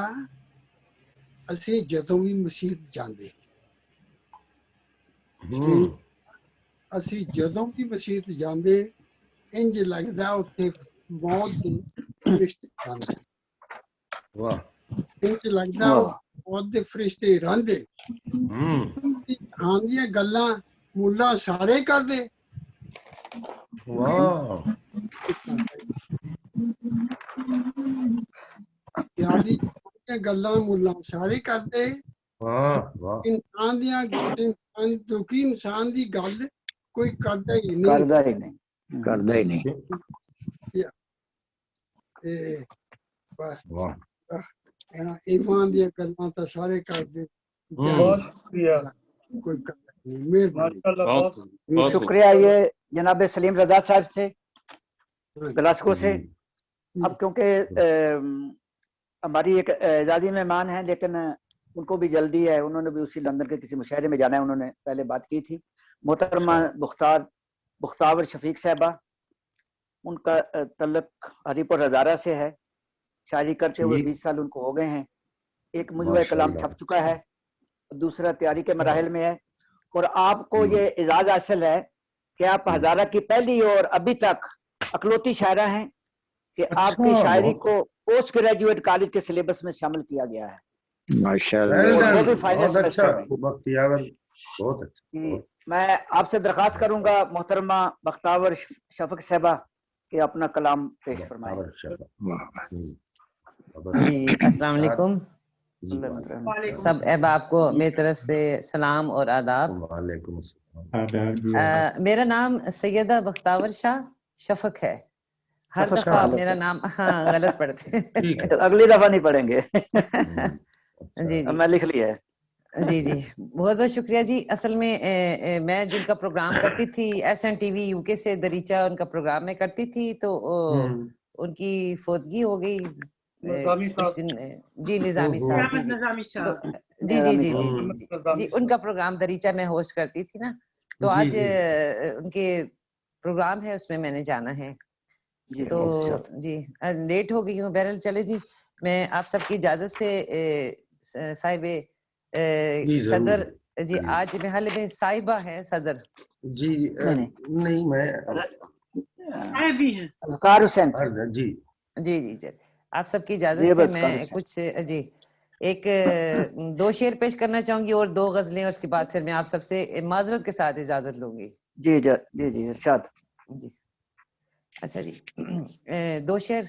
ਅਸੀਂ ਜਦੋਂ ਵੀ ਮਸੀਤ ਜਾਂਦੇ ਅਸੀਂ ਜਦੋਂ ਵੀ ਮਸੀਤ ਜਾਂਦੇ ਇੰਜ ਲੱਗਦਾ ਉੱਥੇ ਮੌਤ ਦੇ ਫਰਿਸ਼ਤੇ ਰਹਿੰਦੇ। वाह ਇੰਜ ਲੱਗਦਾ ਮੌਤ ਦੇ ਫਰਿਸ਼ਤੇ ਰਹਿੰਦੇ। ਹਾਂ ਦੀਆਂ ਗੱਲਾਂ ਮੁੱਲਾ ਸਾਰੇ ਕਰਦੇ। वाह ਯਾਦੀ ਗੱਲਾਂ ਮੁੱਲਾ ਸਾਰੇ ਕਰਦੇ। वाह वाह इंसान दियां इंसान दुखी इंसान दी गल कोई करदा ही नहीं। करदा ही नहीं। करदा ही नहीं। बस वाह ईमान दियां गल्लां तां सारे करदे। बहुत शुक्रिया। कोई करदा नहीं। मेहरबानी। माशाल्लाह बहुत शुक्रिया। ये जनाब सलीम रजा साहब थे ग्लासगो से। अब क्योंकि हमारी एक एजाजी मेहमान हैं, लेकिन उनको भी जल्दी है, उन्होंने भी उसी लंदन के किसी मुशायरे में जाना है, उन्होंने पहले बात की थी। मोहतरमा बुख्तावर शफीक साहबा, उनका तल्लुक हरीपुर हजारा से है, शायरी करते हुए 20 साल उनको हो गए हैं। एक मुजवा कलाम छप चुका है, दूसरा तैयारी के मराहिल में है, और आपको ये एजाज हासिल है कि आप हजारा की पहली और अभी तक अकलौती शायरा हैं कि आपकी शायरी को पोस्ट ग्रेजुएट कॉलेज के सिलेबस में शामिल किया गया है। माशाल्लाह। वो भी फाइनल बहुत अच्छा, सेमेस्टर में। बख्तियार, बहुत अच्छा। मैं आपसे दरख्वास्त करूंगा मोहतरमा बख्तावर शफक साहबा कि अपना कलाम पेश फरमाएं। जी अस्सलाम वालेकुम सब अहबाब को मेरी तरफ से सलाम और आदाब। मेरा नाम सैयदा बख्तावर शाह शफक है। हर दफा आप मेरा नाम हाँ गलत पढ़ते हैं। अगली दफा नहीं पढ़ेंगे। जी जी मैं लिख लिया है। जी जी बहुत बहुत शुक्रिया जी। असल में मैं जिनका प्रोग्राम करती थी SNTV UK से दरीचा उनका प्रोग्राम में करती थी, तो उनकी फौतगी हो गई निजामी साहब। जी निजामी साहब जी निजामी साहब। जी जी जी जी जी उनका प्रोग्राम दरीचा में होस्ट करती थी ना, तो आज उनके प्रोग्राम है उसमें मैंने जाना है, तो जी लेट हो गई हूँ। बहरहाल चले जी, मैं आप सबकी इजाजत से साहिबे सदर जी, आज महल में साहिबा है सदर जी नहीं मैं भी हैं अज़कार हुसैन जी जी जी जी आप सबकी इजाजत से मैं कुछ जी एक 2 शेर पेश करना चाहूंगी और 2 गजलें, और उसके बाद फिर मैं आप सबसे माजरत के साथ इजाजत लूंगी। जी जी जी इरशाद। जी अच्छा जी 2 शेर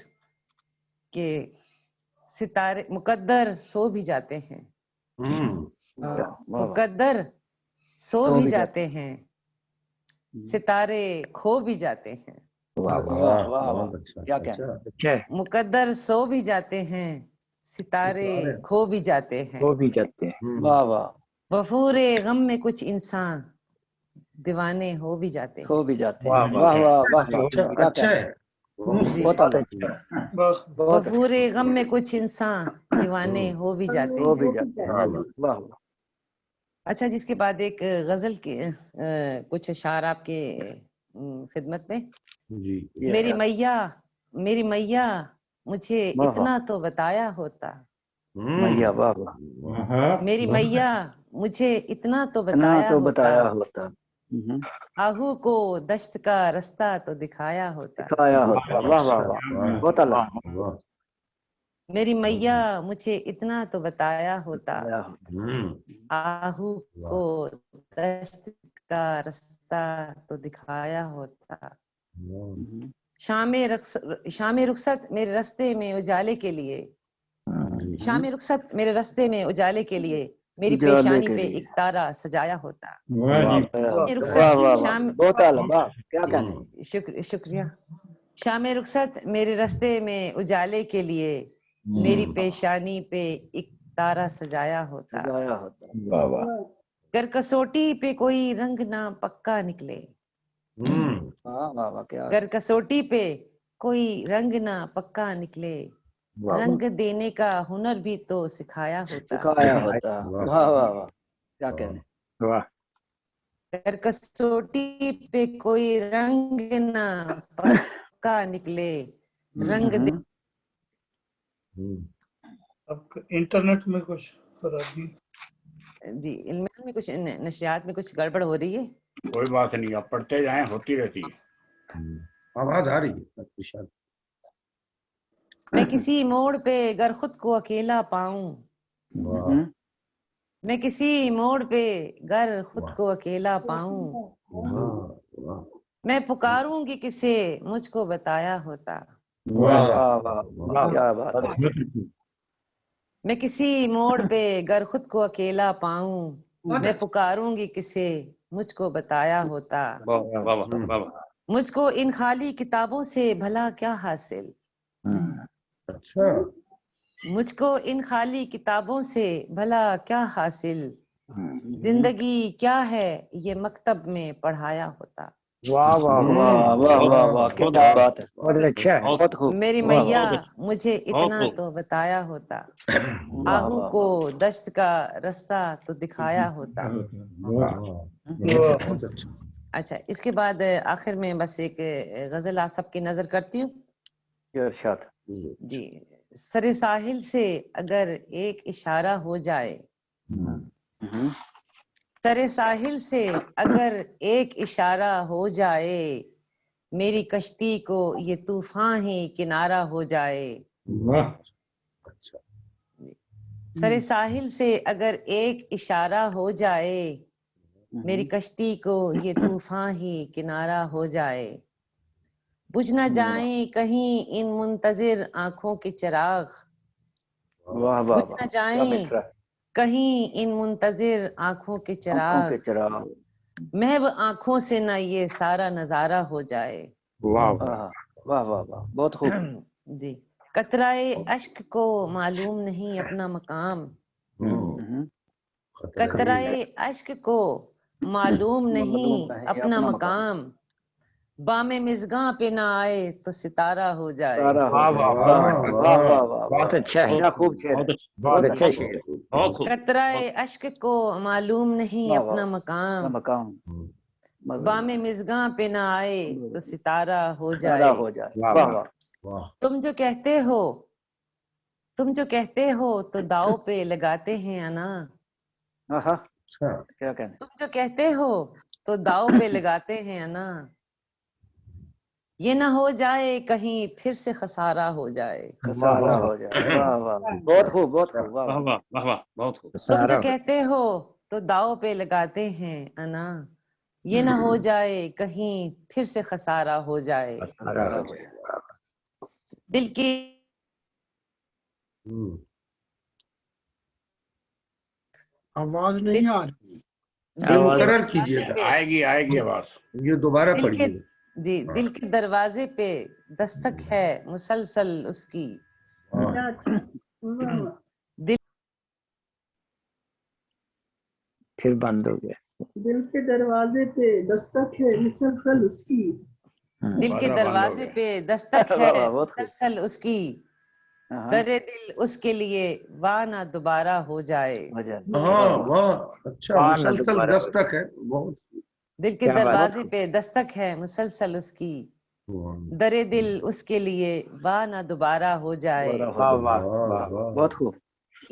के सितारे मुकद्दर सो भी जाते हैं, मुकद्दर सो भी जाते हैं, सितारे खो भी जाते हैं। मुकद्दर सो भी जाते हैं, सितारे खो भी जाते हैं। वाह वाह। वफूरे गम में कुछ इंसान दीवाने हो भी जाते हैं। हो भी जाते हैं। वाह वाह वाह, अच्छा है, बहुत अच्छा। वफूरे गम में कुछ इंसान दीवाने हो भी जाते हैं। हो भी जाते हैं। वाह वाह। अच्छा, जिसके बाद एक गजल के कुछ अशार आपके खिदमत में। जी मेरी मैया मुझे इतना तो बताया होता। मैया वाह वाह। मेरी मैया मुझे इतना तो बताया होता। आहू को दश्त का रास्ता तो दिखाया होता। वाह वाह वाह, बहुत अल्लाह। मेरी मैया मुझे इतना तो बताया होता। आहू को दश्त का रास्ता तो दिखाया होता। शामे रुखसत मेरे रास्ते में उजाले के लिए, शामे रुखसत मेरे रास्ते में उजाले के लिए मेरी पेशानी पे एक तारा सजाया होता। शुक्रिया। शामे रुखसत मेरे रास्ते में उजाले के लिए मेरी पेशानी पे एक तारा सजाया होता। कर कसौटी पे कोई रंग ना पक्का निकले, कर कसौटी पे कोई रंग ना पक्का निकले, रंग देने का हुनर भी तो सिखाया होता। वाह वाह वाह, क्या कहने। वाह। कर कसौटी पे कोई रंग ना पक्का निकले, रंग दे। अब इंटरनेट में कुछ खराबी जी, इल्म में कुछ नशियात में कुछ गड़बड़ हो रही है। कोई बात नहीं, आप पढ़ते जाएं, होती रहती है। आवाज आ रही है। मैं किसी मोड़ पे अगर खुद को अकेला पाऊं, मैं किसी मोड़ पे अगर खुद को अकेला पाऊं, मैं पुकारूंगी किसे मुझको बताया होता। क्या बात। मैं किसी मोड़ पे अगर खुद को अकेला पाऊं, मैं पुकारूंगी किसे मुझको बताया होता। मुझको इन खाली किताबों से भला क्या हासिल। अच्छा। मुझको इन खाली किताबों से भला क्या हासिल। जिंदगी क्या है ये मकतब में पढ़ाया होता। वाह वाह वाह वाह वाह वाह, क्या बात है, बहुत अच्छा है। बहुत खूब। मेरी वाह, मैया मुझे इतना तो बताया होता, वाह आहू वाह को दश्त का रास्ता तो दिखाया होता। बहुत अच्छा। अच्छा, इसके बाद आखिर में बस एक गजल आप सबकी नजर करती हूँ। ये इरशाद। जी, सरे साहिल से अगर एक इशारा हो जाए, सरे साहिल से अगर एक इशारा हो जाए, मेरी कश्ती को ये तूफान ही किनारा हो जाए। अच्छा। सरे साहिल से अगर एक इशारा हो जाए, मेरी कश्ती को ये तूफान ही किनारा हो जाए। बुझ न जाए कहीं इन मुंतजिर आंखों के चिराग, वाह वाह बुझ वाह, न क्या जाए मिसरा, कहीं इन मुंतजिर आंखों के आंखों के चिराग, चिराग। महव आंखों से ना ये सारा नजारा हो जाए। वाह वाह वाह वाह वाह, बहुत खूब। जी, कतराए अश्क को मालूम नहीं अपना मकाम, कतराए अश्क को मालूम नहीं अपना मकाम, बामे मिज़गां पे ना आए तो सितारा हो जाए। तारा हो वाह जाए। वाह वाह वाह, वाह वाह वाह, बहुत अच्छा है, क्या खूब शेर है, बहुत अच्छा शेर है। कतराए अश्क को मालूम नहीं वाह अपना वाह, मकाम, मकाम बामे मिज़गां पे ना आए तो सितारा हो तारा जाए। हो जाए। वाह वाह वाह, वाह, तुम जो कहते हो, तुम जो कहते हो तो दाव पे लगाते हैं अना, आहा, क्या कहने, तुम जो कहते हो तो दाव पे लगाते हैं अना, ये ना हो जाए कहीं फिर से खसारा हो जाए। खसारा हो जाए। वाह वाह, बहुत खूब बहुत खूब, वाह वाह। तुम सारा जो कहते हो तो दाव पे लगाते हैं अना, ये ना हो जाए कहीं फिर से खसारा हो जाए। सारा हो जाए। दिल की आवाज नहीं आ रही। दिल आवाज के मुकर्रर दरवाजे कीजिएगा, पे, आएगी आएगी आवाज। ये दोबारा दिल के, पढ़िए। जी, दिल के दरवाजे पे दस्तक है मुसलसल उसकी, क्या अच्छा, वाह वाह। दिल फिर बंद हो गया। दिल के दरवाजे पे दस्तक है मुसलसल उसकी, दिल के दरवाजा बंद हो दरवाजे गया। पे दस्तक वाह है वाह, बहुत खूब। मुसलसल उसकी, हाँ, दरे दिल उसके लिए वाह ना दोबारा हो जाए। हो जाए। हाँ वाह, अच्छा, वाह ना मुसलसल दोबारा हो दस्तक है, बहुत। दिल के क्या बात दरवाजे पे दस्तक है मुसलसल उसकी, दरे दिल उसके लिए वाह ना दोबारा हो जाए। दोबारा हो वाह जाए। वाह वाह, बहुत खूब।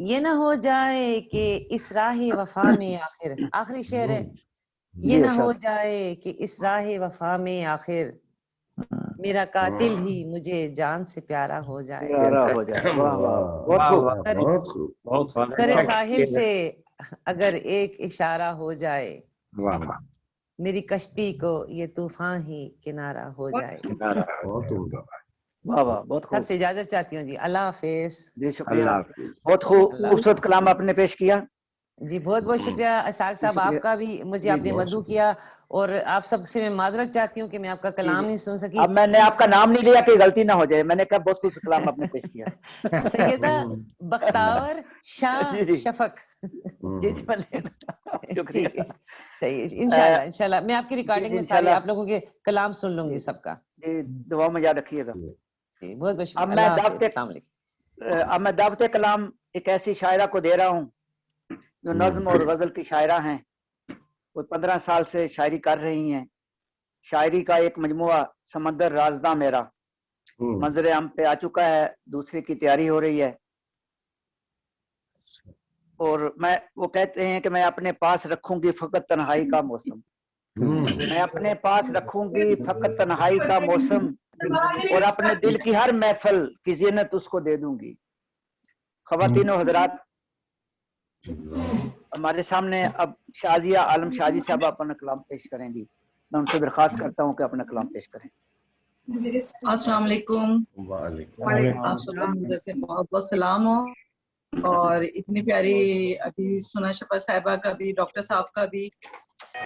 ये ना हो जाए कि इस राह वफा में आखिर, आखिरी शेर है, ये जी ना हो इरशाद। जाए कि इस राह वफा में आखिर मेरा कातिल ही मुझे जान से प्यारा हो जाए। प्यारा हो जाए। वाह वाह, बहुत वाह खूब। वाह, बहुत खूब। बहुत सरे अच्छा साहिल शेर से है। अगर एक इशारा हो जाए, वाह वाह, मेरी कश्ती को ये तूफान ही किनारा हो जाए। बहुत उम्दा। वाह वाह, बहुत खूब। सबसे इजाजत चाहती हूँ जी, अल्लाह हाफिज। जी शुक्रिया, अल्लाह हाफिज। बहुत खूबसूरत कलाम आपने पेश किया। जी बहुत बहुत शुक्रिया इसाक साहब, शुक्रिया। आपका भी, मुझे जी, आपने जी, मदू किया, और आप सबसे मैं माजरत चाहती हूँ कि मैं आपका जी, कलाम जी। नहीं सुन सकी। अब मैंने आपका नाम नहीं लिया कि गलती ना हो जाए, मैंने कहा बहुत कुछ कलाम आपने पेश किया। सैयदा बख्तावर शाह जी जी शफक। जी जी, ठीक है, शुक्रिया। सही है, इंशाल्लाह इंशाल्लाह मैं आपकी जी रिकॉर्डिंग जी में सारे इंशाल्लाह। आप लोगों के कलाम सुन जी लूंगी सबका। जी, दुआ में याद रखिएगा। जी बहुत बहुत अब शुक्रिया, मैं अल्लाह हाफिज, दावते अस्सलाम वालेकुम। अब मैं दावते कलाम एक ऐसी शायरा को दे रहा हूँ जो नज्म और गजल की शायरा हैं। वो 15 साल से शायरी कर रही हैं। शायरी का एक मजमुआ समंदर राजदा मेरा मंजर आम पे आ चुका है, दूसरे की तैयारी हो रही है। और वो कहते हैं कि मैं अपने पास रखूंगी फकत तन्हाई का मौसम, मैं अपने पास रखूंगी फकत तन्हाई का मौसम, और अपने दिल की हर महफिल की जीनत उसको दे दूंगी। ख़वातीनो हजरात, हमारे सामने अब शाजिया आलम शाजी साहब अपना कलाम पेश करेंगी। मैं उनसे दरख्वास्त करता हूँ कि अपना कलाम पेश करें। अस्सलाम वालेकुम। वालेकुम आप सबको नजर से बहुत बहुत सलाम हो। और इतनी प्यारी अभी सुना शफा साहिबा का भी, डॉक्टर साहब का भी,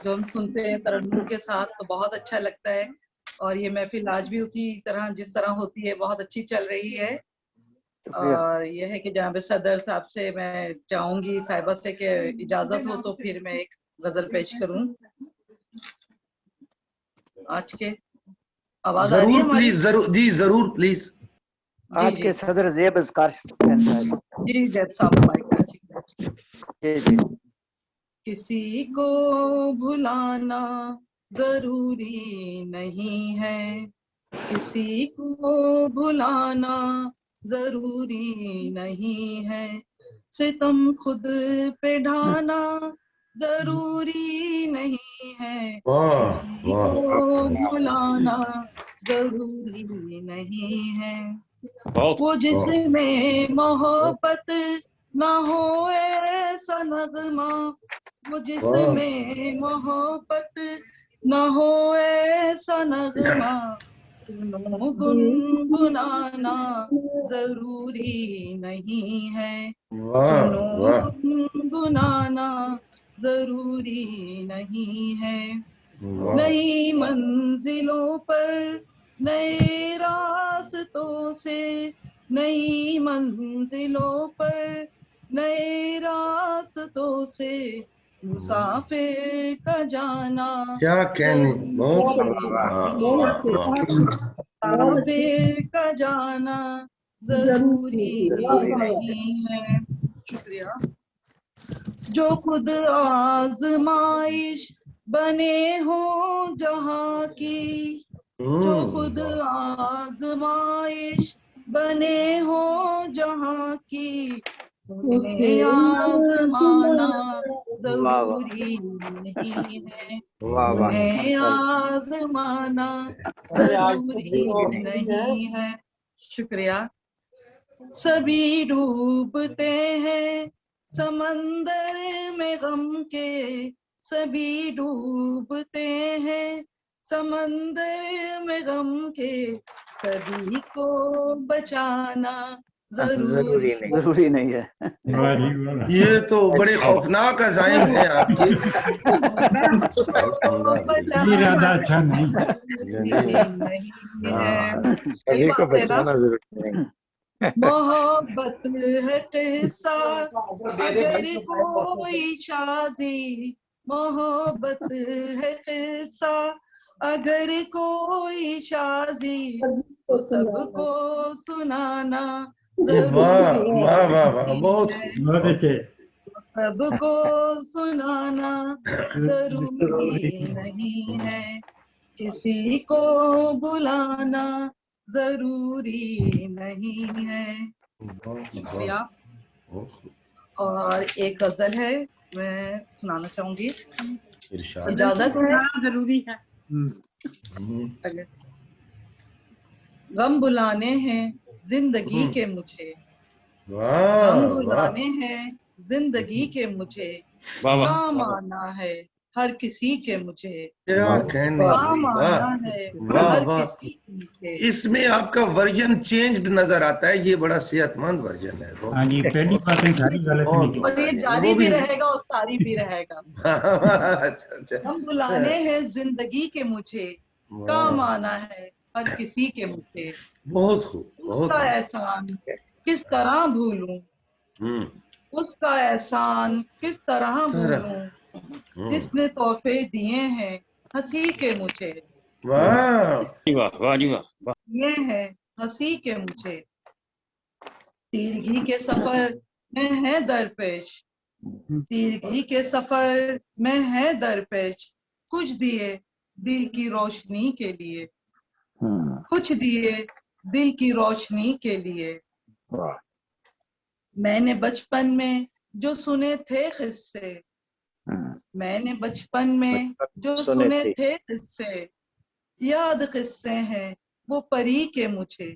जो हम सुनते हैं तरन्नुम के साथ तो बहुत अच्छा लगता है। और ये महफिल आज भी उसी तरह जिस तरह होती है बहुत अच्छी चल रही है। और यह है कि जनाब सदर साहब से मैं चाहूंगी साहिबा से कि इजाजत हो तो फिर मैं एक गजल पेश करूं। आज के? आवाज आ रही है जरूर हमारी? प्लीज, जरूर जी, जरूर प्लीज। जी आज जी के सदर ज़ेब इज़कार साहब। जी जैद साहब माइक पे जी जी। किसी को भुलाना जरूरी नहीं है, किसी को भुलाना जरूरी नहीं है, सितम खुद पे ढाना जरूरी नहीं है, वाह किसी वाह। को भुलाना जरूरी नहीं है, वो जिसमें मोहब्बत ना हो ऐसा नगमा, वो जिसमें मोहब्बत ना हो ऐसा नगमा, सुनो गुनगुनाना जरूरी नहीं है, वाह सुनो वाह। गुनगुनाना जरूरी नहीं है, वाह नई मंजिलों पर नए रास्तों से, नई मंजिलों पर नए रास्तों से मुसाफिर का जाना क्या कहने, बहुत जरूरी वाह नहीं वाह है, वाह। मुसाफिर का जाना जरूरी नहीं है। शुक्रिया। जो खुद आजमाइश बने हो जहाँ की, जो खुद आजमाइश बने हो जहाँ की, उन्हें आजमाना जरूरी नहीं है, उन्हें आजमाना जरूरी नहीं है। शुक्रिया। सभी डूबते हैं समंदर में गम के, सभी डूबते हैं समंदर में गम के, सभी को बचाना जरूरी नहीं है। ये तो बड़े खौफनाक अज़ाइम है आपके। इरादा अच्छा नहीं। सभी को बचाना जरूरी नहीं। मोहब्बत है किस्सा अगर कोई शादी, मोहब्बत है किस्सा अगर कोई शादी, तो सबको सुनाना जरूरी वाह वाह वाह, बहुत है, सबको सुनाना जरूरी नहीं है, किसी को बुलाना जरूरी नहीं है। शुक्रिया। और एक गजल है मैं सुनाना चाहूंगी, इजाजत है? जरूरी है। गम बुलाने हैं जिंदगी के मुझे, वाह गम वाह। बुलाने हैं जिंदगी के मुझे, काम आना है हर किसी के मुझे, क्या कहने, काम वाह आना है वाह हर वाह। किसी के मुझे। इसमें आपका वर्जन चेंज्ड नजर आता है, ये बड़ा सेहतमंद वर्जन है। हाँ जी, पहली बातें सारी गलत निकली। और ये जारी भी रहेगा और सारी भी रहेगा। अच्छा अच्छा। हम बुलाने हैं जिंदगी के मुझे, काम आना है हर किसी के मुझे, बहुत खूब, बहुत उसका एहसान किस तरह भूलूं, उसका एहसान किस तरह भूलूं, जिसने तोहफे दिए हैं हंसी के मुझे, वाह वाह जी वाह। ये है हंसी के मुझे, तीरगी के सफर में है दरपेश, तीरगी के सफर में है दरपेश, कुछ दिए दिल की रोशनी के लिए, कुछ दिए दिल की रोशनी के लिए, मैंने बचपन में जो सुने थे किस्से, मैंने बचपन में जो सुने थे किस्से, याद किस्से हैं वो परी के मुझे,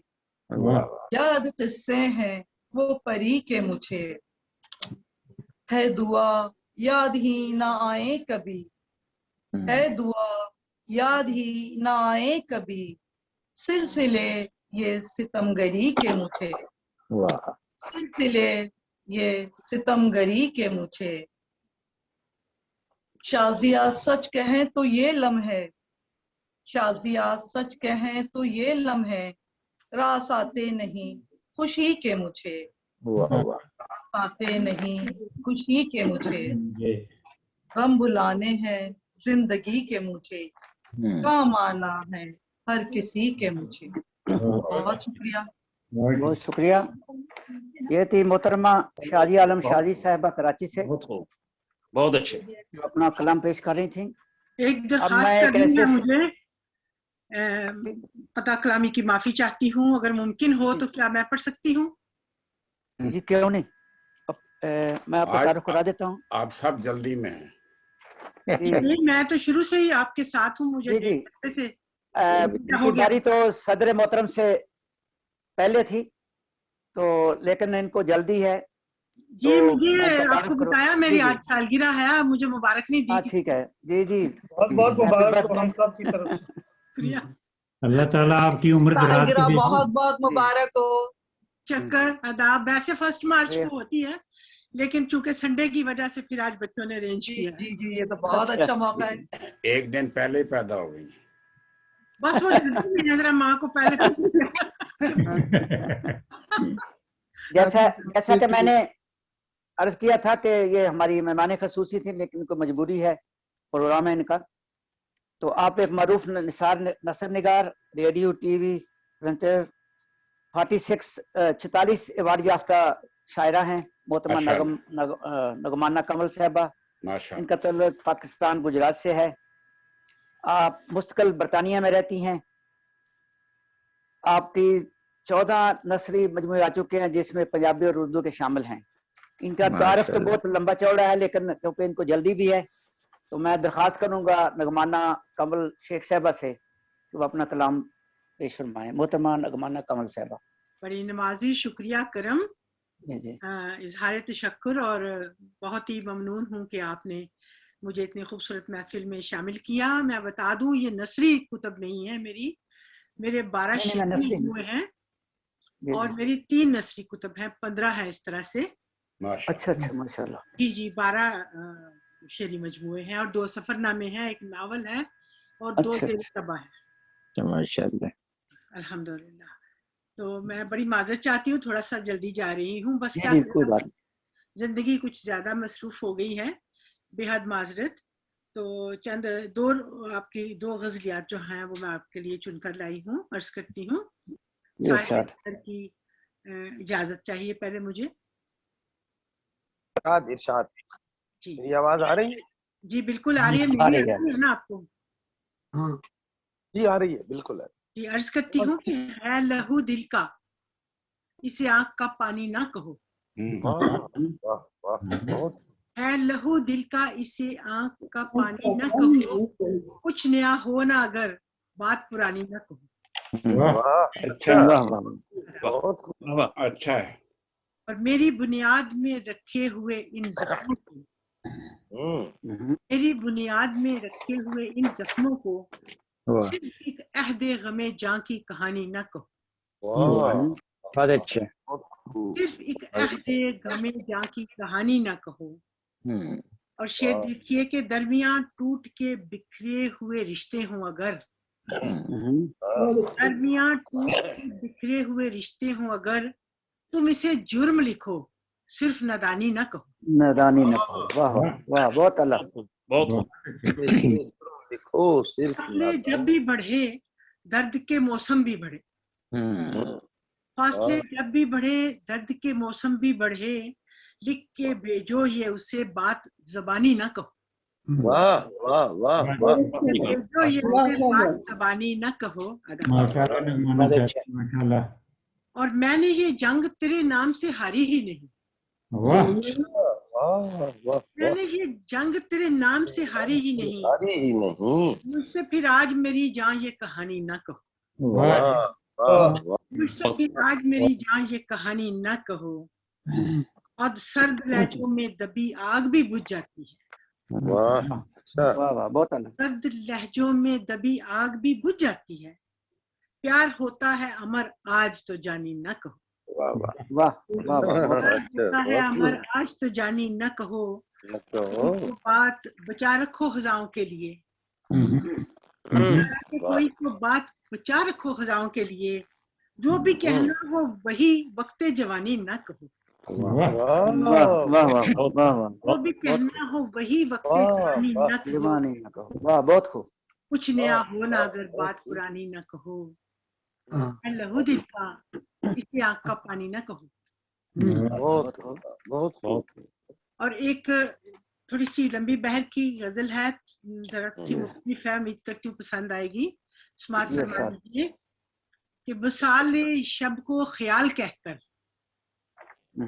याद किस्से हैं वो परी के मुझे, है दुआ याद ही ना आए कभी, है दुआ याद ही ना आए कभी, सिलसिले ये सितमगरी के मुझे, सिलसिले ये सितमगरी के मुझे, शाजिया सच कहें तो ये लम्हे, शाजिया सच कहें तो ये लम्हे, रास आते नहीं खुशी के मुझे, आते नहीं खुशी के मुझे, गम बुलाने हैं जिंदगी के मुझे, काम आना है हर किसी के मुझे। बहुत शुक्रिया। बहुत शुक्रिया। ये थी मोहतरमा शादी आलम शादी साहिबा कराची से, बहुत अच्छे, जो अपना कलाम पेश कर रही थी। एक अब दरखास्त मैं करनी है कैसे मुझे, पता कलामी की माफी चाहती हूँ, अगर मुमकिन हो तो क्या मैं पढ़ सकती हूँ? जी क्यों नहीं, मैं आपको तारुफ करा देता हूँ। आप सब जल्दी में हैं। नहीं, मैं तो शुरू से ही आपके साथ हूँ। मुझे जी जी से इनकी बारी तो सदर मोहतरम से पहले थी, तो लेकिन इनको जल्दी है। जी तो मुझे मैं इनको आपको तारुफ करूँ। बताया, जी मेरी जी आज सालगिरह है, मुझे मुबारक नहीं दी। हाँ ठीक है, जी जी बहुत बहुत हैप्पी मुबारक हो बर्थडे। हम सब की तरफ से। शुक्रिया। अल्लाह ताला आपकी उम्र दराज सालगिरह करे। बहुत बहुत मुबारक हो। चक्कर आदाब। वैसे 1 मार्च को होती है, लेकिन चूंकि संडे की वजह से फिर आज बच्चों ने अरेंज किया। जी जी ये तो बहुत अच्छा मौका है। एक दिन पहले ही पैदा हो गई। बस वो जरा माँ को पहले जैसा कि मैंने अर्ज किया था कि ये हमारी मेहमान खसूसी थी, लेकिन कोई मजबूरी है, प्रोग्राम है इनका। तो आप एक मरूफ नसर निगार, रेडियो टीवी प्रेजेंटर, 46 अवार्ड याफ्ता शायरा हैं, मोहतरमा नगमाना कमल साहबा। इनका तल्लुक पाकिस्तान गुजरात से है। आप मुस्तकिल बरतानिया में रहती हैं। आपकी 14 नसरी मजमूए आ चुके हैं, जिसमें पंजाबी और उर्दू के शामिल हैं। इनका तारुफ तो बहुत लंबा चौड़ा है, लेकिन क्योंकि इनको जल्दी भी है, तो मैं दरखास्त करूंगा नगमाना कमल शेख साहबा से कि वो अपना कलाम पेश फरमाएं। मोहतरमा नगमाना कमल साहबा। बड़ी नमाजी, शुक्रिया करम, जी इजहार तशक्कुर, और बहुत ही ममनून हूँ कि आपने मुझे इतनी खूबसूरत महफिल में शामिल किया। मैं बता दूं, ये नसरी कुतब नहीं है, मेरे 12 शेरी हुए हैं और मेरी 3 नसरी कुतब हैं, 15 है इस तरह से। अच्छा अच्छा माशाल्लाह। जी जी 12 शेरी मजमूए हैं, और 2 सफरनामे हैं, एक नावल है और 2 तबा है। माशाल्लाह, अल्हम्दुलिल्लाह। तो मैं बड़ी माजरत चाहती हूँ, थोड़ा सा जल्दी जा रही हूँ, बस क्या कोई बात नहीं, जिंदगी कुछ ज्यादा मसरूफ हो गई है, बेहद माजरत। तो चंद आपकी 2 गजलियात जो हैं वो मैं आपके लिए चुनकर लाई हूँ, अर्ज करती हूँ। की इजाजत चाहिए पहले मुझे। इरशाद जी, मेरी आवाज आ रही है? जी बिल्कुल आ रही है। मेरी आ रही है ना आपको? हाँ जी आ रही है, बिल्कुल है जी। अर्ज करती हूँ कि है लहू दिल का, इसे आँख का पानी ना कहो। वाह वाह, है लहू दिल का, इसे आँख का पानी ना कहो, कुछ नया हो ना अगर बात पुरानी ना कहो। अच्छा है। और मेरी बुनियाद में रखे हुए इन जख्मों को, मेरी बुनियाद में रखे हुए इन जख्मों को, सिर्फ एक अहदे गमे जां की कहानी ना कहो। बहुत अच्छे। सिर्फ एक अहदे गमे जां की कहानी ना कहो। और शेर देखिए कि दरमियान टूट के बिखरे हुए रिश्ते हों अगर, दरमियान टूट के बिखरे हुए रिश्ते हों अगर, तुम इसे जुर्म लिखो, सिर्फ नादानी ना कहो। नादानी ना कहो। वाह वाह, बहुत अल्लाह, लिखो सिर्फ फासले जब भी बढ़े, दर्द के मौसम भी बढ़े। फासले जब भी बढ़े, दर्द के मौसम भी बढ़े, लिख के भेजो ये उसे बात जबानी ना कहो। वाह वाह वाह वाह, भेजो ये उसे बात जबानी ना कहो। माशाल्लाह। और मैंने ये जंग तेरे नाम से हारी ही नहीं। मैंने ये जंग तेरे नाम से हारी ही नहीं। मुझसे फिर आज मेरी जान ये कहानी ना कहो। मुझसे फिर आज मेरी जान ये कहानी ना कहो। और सर्द लहजों में दबी आग भी बुझ जाती है। सर्द लहजों में दबी आग भी बुझ जाती है। प्यार होता है अमर आज तो जानी न कहो। होता है अमर आज तो जानी न कहो। तो बात बचा रखो खजाओं के लिए। कोई तो बात बचा रखो खजाओं के लिए। जो भी कहना हो वही वक्ते जवानी न कहो। जो भी कहना हो वही वक्ते जवानी न कहो। वाह बहुत खूब। कुछ नया हो ना अगर बात पुरानी न कहो, मैं लहू दिल का इसे आँख का पानी न कहूँ। बहुत बहुत। और एक थोड़ी सी लंबी बहर की गजल है, जरा मुख्तलिफ है, उम्मीद करती हूँ पसंद आएगी। समाअत फरमा लीजिए कि वसाले शब को ख्याल कहकर,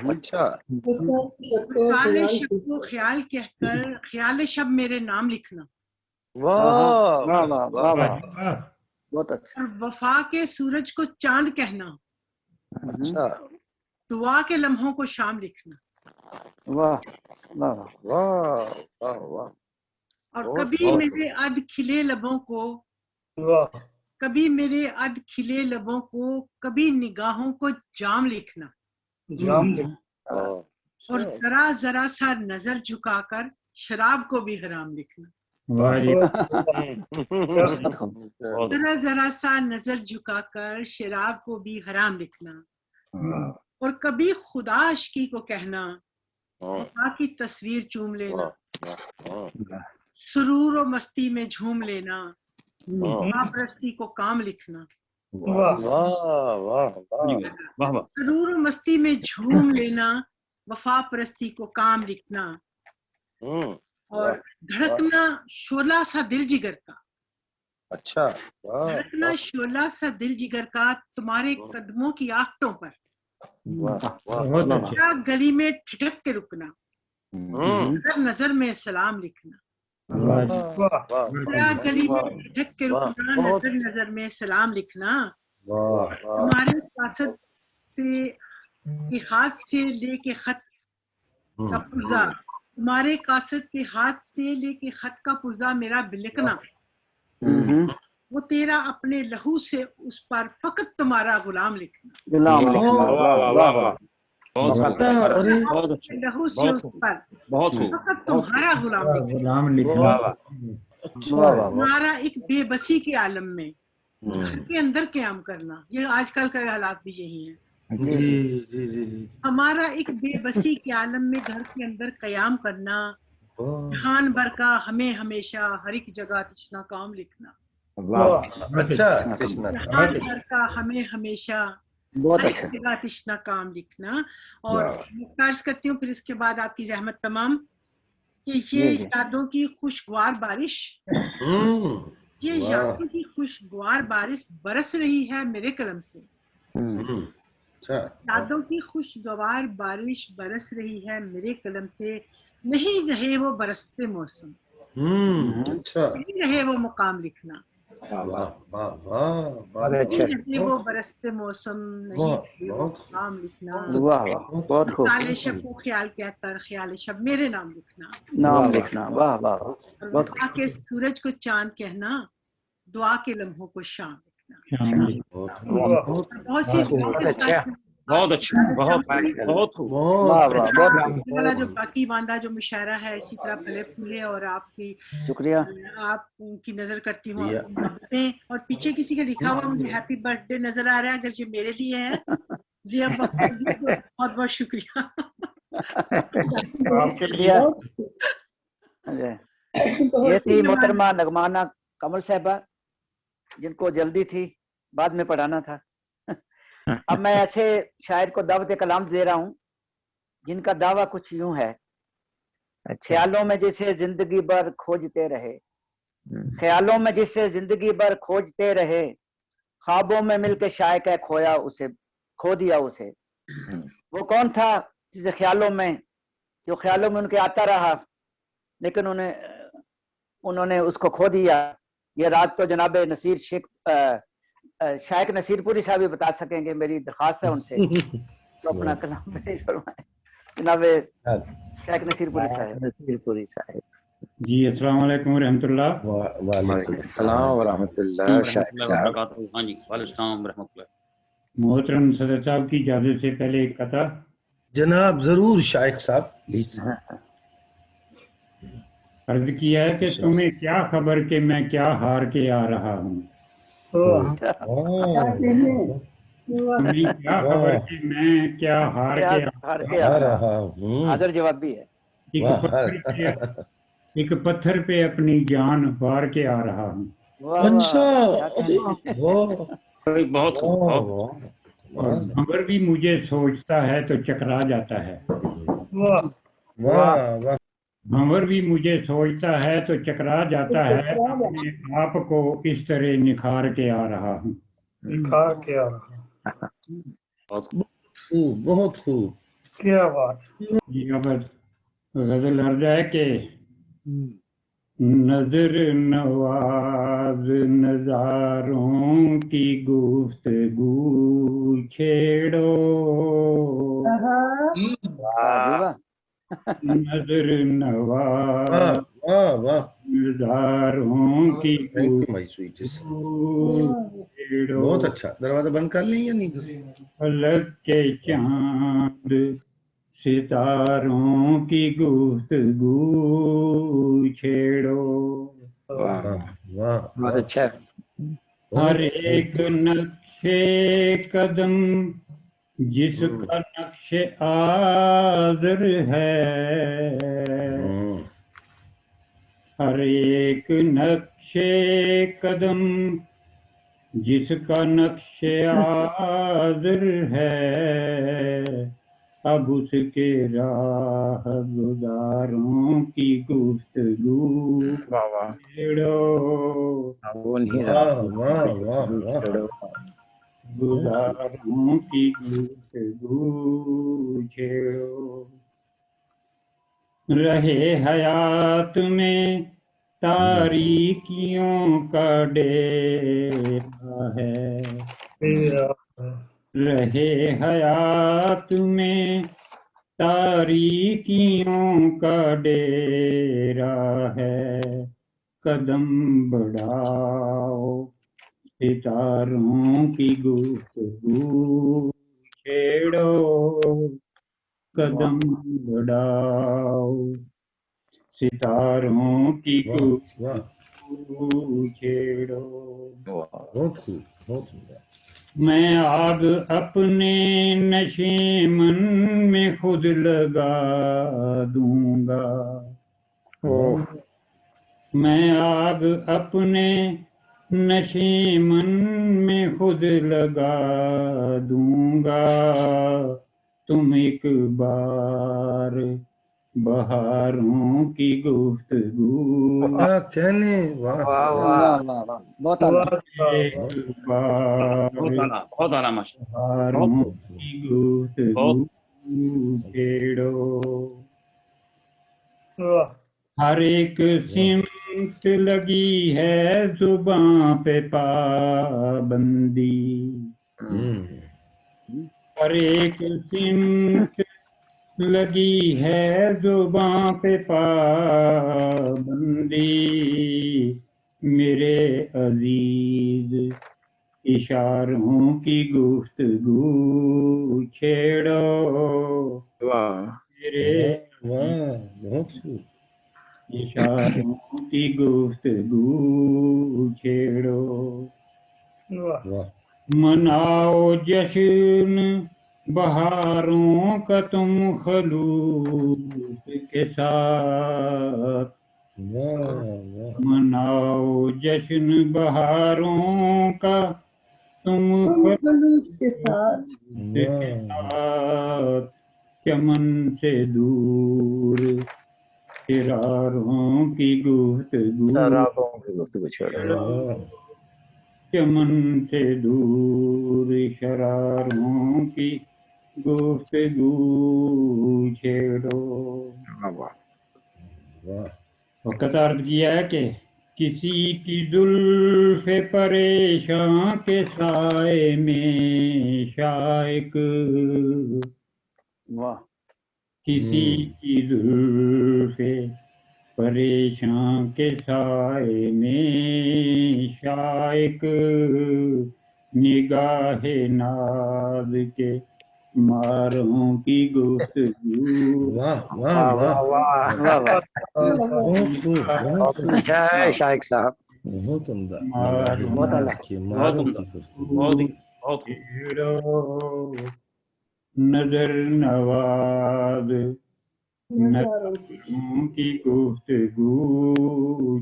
अच्छा, वसाले शब को ख्याल कहकर ख्याल शब मेरे नाम लिखना। वाह वाह वाह वाह वाह, बहुत अच्छा। और वफा के सूरज को चांद कहना, अच्छा, दुआ के लम्हों को शाम लिखना। वाह वाह वाह वाह वाह वाह। और कभी मेरे अध खिले लबों को, कभी मेरे अध खिले लबों को, कभी निगाहों को जाम लिखना। और जरा जरा सा नजर झुकाकर शराब को भी हराम लिखना। जरा जरा सा नजर झुकाकर शराब को भी हराम लिखना। और कभी खुदा अश्की को कहना, वफा की तस्वीर चूम लेना, सुरूर और मस्ती में झूम लेना, परस्ती को काम लिखना। सुरूर और मस्ती में झूम लेना, वफा परस्ती को काम लिखना। और धड़कना शोला सा दिल जिगर का, अच्छा, धड़कना शोला सा दिल जिगर का तुम्हारे कदमों की आहटों पर, क्या गली में ठिठक के रुकना, नजर नजर में सलाम लिखना। क्या गली में ठिठक के रुकना, नजर नजर में सलाम लिखना। तुम्हारे कासद से के हाथ से लेके खत का पुर्जा, तुम्हारे कासद के हाथ से लेके खत का पुर्जा मेरा बिलिकना। वो तेरा अपने लहू से उस पर फकत तुम्हारा गुलाम लिखना। लहू से उस पर फकत तुम्हारा गुलाम लिखना। तुम्हारा एक बेबसी के आलम में घर के अंदर क़याम करना, ये आजकल का हालात भी यही है। जी। हमारा एक बेबसी के आलम में घर के अंदर क़याम करना, जहान भर का हमें हमेशा हर एक जगह तश्ना काम लिखना। अच्छा, जहान भर का हमें हमेशा हर एक जगह तश्ना काम लिखना। और मुख्तार करती हूँ फिर इसके बाद आपकी जहमत तमाम, कि ये यादों की खुशगवार बारिश, ये यादों की खुशगवार बारिश बरस रही है मेरे कलम से। यादों की खुशगवार बारिश बरस रही है मेरे कलम से, नहीं रहे वो बरसते मौसम, नहीं रहे वो मुकाम लिखना। नहीं रहे वो बरसते मौसम, नहीं रहे वो मुकाम लिखना। ख्याल शब को ख्याल कहकर ख्याल शब मेरे नाम लिखना। वाह वाह, वफा के सूरज को चांद कहना, दुआ के लम्हों को शाम लिखना। बहुत सी बहुत अच्छा, बहुत वाला जो बाकी बांधा जो मुशायरा है, इसी तरह फले फूले। और आपकी शुक्रिया, आपकी नजर करती हूँ और पीछे किसी का लिखा हुआ मुझे हैप्पी बर्थडे नजर आ रहा है, अगर ये मेरे लिए है जी, अब बहुत बहुत शुक्रिया। ये थी मोहतरमा नगमाना कमल साहिबा, जिनको जल्दी थी, बाद में पढ़ाना था। अब मैं ऐसे शायर को दावत कलाम दे रहा हूँ जिनका दावा कुछ यूं है। ख्यालों में जिसे जिंदगी भर खोजते रहे, ख्यालों में जिसे जिंदगी भर खोजते रहे, ख्वाबों में मिलके शायक है खोया उसे, खो दिया उसे। वो कौन था जिसे ख्यालों में, जो ख्यालों में उनके आता रहा, लेकिन उन्होंने उसको खो दिया। ये रात तो जनाब नसीर शेख शायक नसीरपुरी साहब भी बता सकेंगे, मेरी दरख्वास्त है उनसे तो अपना कलाम पेश फरमाएं। जनाब शायक नसीरपुरी साहब। जी, अस्सलाम वालेकुम रहमतुल्लाह। वालेकुम अस्सलाम व रहमतुल्लाह। शायक साहब। हाँ जी, वालेकुम रहमतुल्लाह। मोहतरम सदर साहब की इजाजत से पहले एक कथा। जनाब जरूर शायक साहब, प्लीज। अर्ज किया है कि तुम्हें क्या खबर कि मैं क्या हार के आ रहा हूँ। तुम्हें क्या खबर कि मैं क्या हार के आ रहा हूँ। हाजिर जवाब भी है। एक पत्थर पे अपनी जान वार के आ रहा हूँ। अच्छा बहुत और भंवर भी मुझे सोचता है तो चकरा जाता है। वाह वाह वाह भंवर भी मुझे सोचता है तो चकरा जाता है, अपने आप को इस तरह निखार के आ रहा हूँ। निखार के आ रहा। बहुत खूब। क्या बात। जी अब गजल अर्ज है कि नजर नवाज नजारों की गुफ्तगू छेड़ो, नजर नवाज नजारों की छेड़ो, बहुत अच्छा। दरवाजा बंद कर लें या नहीं? फलक के चांद सितारों की गुफ्तगू छेड़ो। वाह वाह बहुत अच्छा। हर एक नक्शे कदम जिसका नक्शे आदर है, हर एक नक्शे कदम जिसका नक्शे आदर है, अब उसके राह गुजारों की गुफ्तगू छेड़ो, गुजारों की गुफ्तगू छेड़ो। रहे हयात में तारीकियों का डेरा है, रहे हयात में तारीकियों का डेरा है, कदम बढ़ाओ सितारों की गुफ्तगू छेड़ो, कदम बढ़ाओ सितारों की गुफ्तगू छेड़ो। बहुत खूब, बहुत सुंदर। मैं आग अपने नशे मन में खुद लगा दूंगा, मैं आग अपने नशे मन में खुद लगा दूंगा, तुम एक बार बहारों की गुफ्तगू कहने वाह बहुत बहुत आला माशा। बहारों की गुफ्तगू छेड़ो। हर एक सिमत लगी है जुबां पे पाबंदी, हर एक सिमत लगी है जुबां पे पाबंदी, मेरे अजीज इशारों की गुफ्तगू छेड़ो, मेरे इशारों की गुफ्तगू छेड़ो। मनाओ जश्न बहारों का तुम खलूस के साथ, मनाओ जश्न बहारों का तुम खलूस के साथ, चमन से दूर शरारों की गुफ्तगू छेड़ो, चमन से दूर शरारों की गुफ्तगू छेड़ो। वक़्त अर्ज किया है कि किसी की जुल्फ़े परेशान के साए में शाइक, किसी की जुल्फ़े परेशान के साए में शाइक, निगाहे नाज के मारों की गुफ्तगू। बहुत अच्छा है शाइक साहब, बहुत उम्दा। नजर नवाज नजारों की गुफ्तगू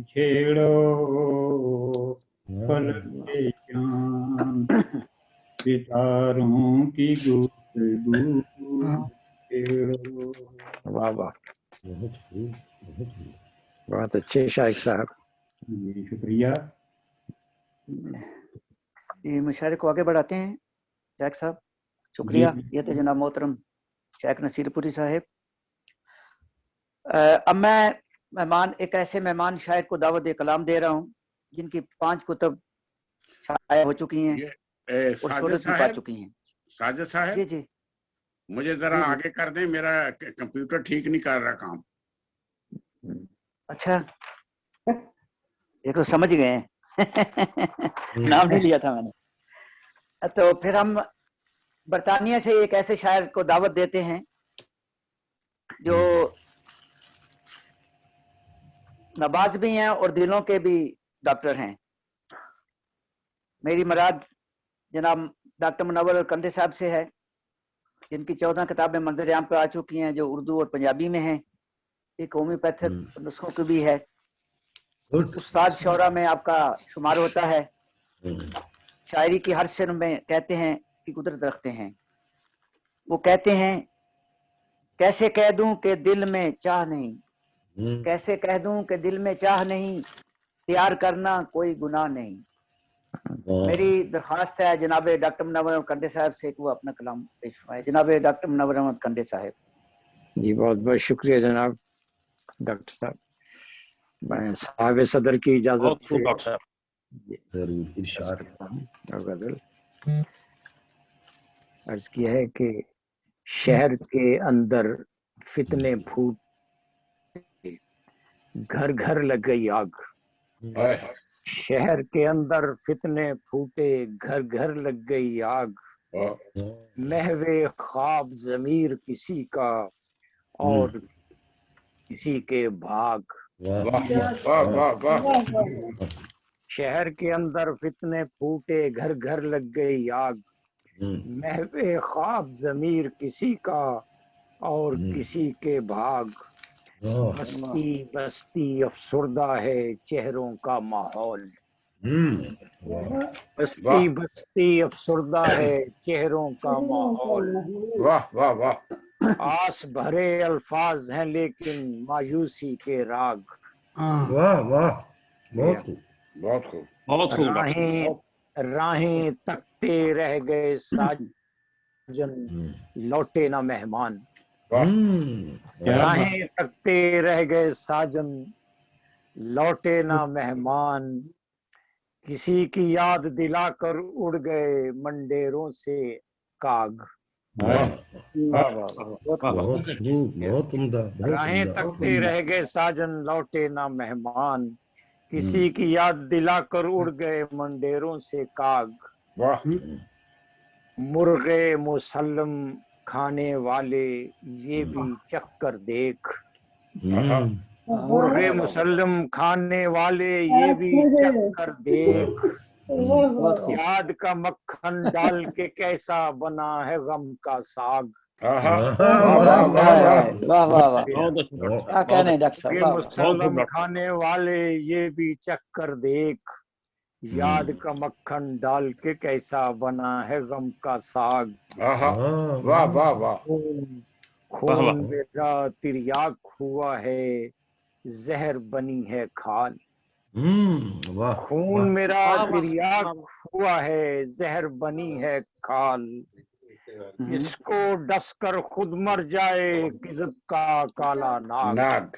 छेड़ो, पलके जान सितारों की गुफ्तगू। वाह वाह, बहुत अच्छे शायक साहब। जी शुक्रिया। ये मुशायरे को आगे बढ़ाते हैं शायक साहब। शुक्रिया। जी। ये थे जनाब मोहतरम शायक नसीरपुरी साहब। अब मैं एक ऐसे मेहमान शायर को दावत कलाम दे रहा हूँ जिनकी 5 कुतब शाया हो चुकी हैं और शोहरत भी पा चुकी हैं। साजिद साहब, जी जी, मुझे जरा जी, जी। आगे कर दें, मेरा कंप्यूटर ठीक नहीं कर रहा काम। अच्छा, देखो समझ गए हैं। नाम नहीं लिया था मैंने। तो फिर हम बरतानिया से एक ऐसे शायर को दावत देते हैं जो नवाज भी हैं और दिलों के भी डॉक्टर हैं। मेरी मुराद जनाब डॉक्टर मुनव्वर कंडे साहब से है, जिनकी 14 किताबें मंजर आम पे आ चुकी हैं, जो उर्दू और पंजाबी में हैं। एक होम्योपैथिक नुस्खों की भी है। उस्ताद शौरा में आपका शुमार होता है। शायरी की हर शेर में कहते हैं कि कुदरत रखते हैं। वो कहते हैं, कैसे कह दूं कि दिल में चाह नहीं, कैसे कह दूं कि दिल में चाह नहीं, प्यार करना कोई गुनाह नहीं। मेरी दरखास्त है जनाब डॉक्टर मुनव्वर अहमद कंडे साहब से कि वो अपना कलाम पेश फरमाएं। जनाब डॉक्टर मुनव्वर अहमद कंडे साहब। जी बहुत बहुत शुक्रिया जनाब डॉक्टर साहब। मैं साहब सदर की इजाजत से डॉक्टर साहब जरूर इरशाद गजल अर्ज किया है कि शहर के अंदर फितने फूट, घर घर लग गई आग। शहर के अंदर फितने फूटे, घर घर लग गई आग। महवे ख्वाब ज़मीर किसी का और किसी के भाग। शहर के अंदर फितने फूटे, घर घर लग गई आग। महवे ख्वाब ज़मीर किसी का और किसी के भाग। बस्ती बस्ती अफसुर्दा है चेहरों का माहौल। बस्ती बस्ती अफसुर्दा है चेहरों का माहौल। वाह वाह वाह, आस भरे अल्फाज हैं लेकिन मायूसी के राग। वाह वाह, बहुत खूब बहुत खूब बहुत खूब। राहें राहें तकते रह गए साजन, लौटे ना मेहमान। राहें तकते रह गए साजन, लौटे ना मेहमान। किसी की याद दिलाकर उड़ गए मंडेरों से काग। बहुत उम्दा। राहें तकते रह गए साजन, लौटे ना मेहमान। किसी की याद दिलाकर उड़ गए मंडेरों से काग। मुर्गे मुसल्लम खाने वाले ये भी चक्कर देख। मुर्गे मुसल्लम खाने वाले ये भी चक्कर देख। याद का मक्खन डाल के कैसा बना है गम का साग। वाह वाह वाह, क्या कहने डॉक्टर साहब। मुसल्लम खाने वाले ये भी चक्कर देख। याद का मक्खन डाल के कैसा बना है गम का साग। वाह वाह वाह, खून मेरा तिर्याक हुआ है जहर बनी है खाल। खून मेरा तिर्याक हुआ है जहर बनी है खाल। इसको डस कर खुद मर जाए किज़ब का काला नाग।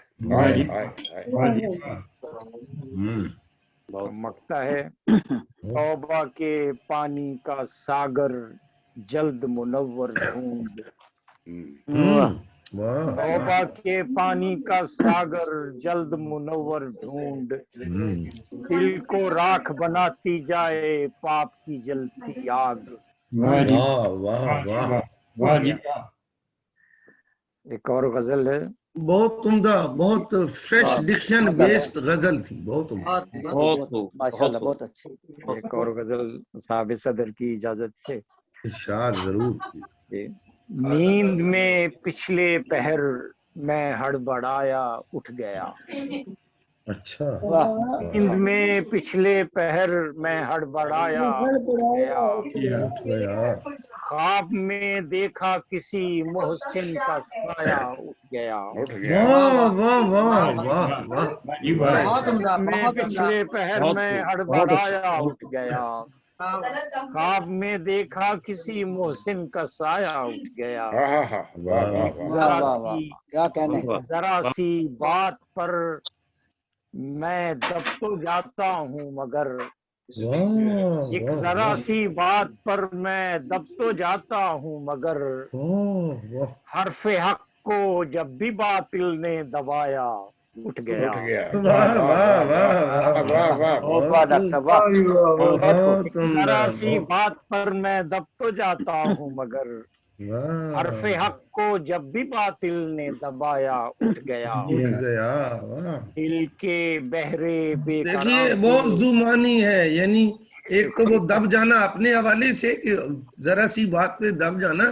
मकता है तौबा के पानी का सागर जल्द मुनव्वर ढूंढ। तौबा के पानी का सागर जल्द मुनव्वर ढूंढ। दिल को राख बनाती जाए पाप की जलती आग। एक और गजल है, बहुत उम्दा, बहुत फ्रेश डिक्शन बेस्ड गजल थी, बहुत उम्दा, माशाल्लाह, बहुत अच्छी। एक और गजल साहब सदर की इजाजत से। इरशाद जरूर। नींद में पिछले पहर मैं हड़बड़ाया उठ गया। अच्छा नींद में पिछले पहर में हड़बड़ाया उठ गया ख्वाब में देखा किसी मोहसिन का साया उठ गया वाह वाह वाह वाह वाह बहुत उम्दा, में बहुत उम्दा। पिछले पहर में हड़बड़ाया उठ गया ख्वाब में देखा किसी मोहसिन का साया उठ गया क्या कहने जरा सी बात पर मैं दब तो जाता हूँ मगर एक जरा सी बात पर मैं दब तो जाता हूँ मगर हरफे हक को जब भी बातिल ने दबाया उठ गया जरा सी बात पर मैं दब तो जाता हूँ मगर हरफे हक को जब भी बातिल ने दबाया उठ गया दिल के बहरे बेकरार देखिए बहुत जुमानी है, यानी एक तो वो दब जाना अपने हवाले से कि जरा सी बात पे दब जाना,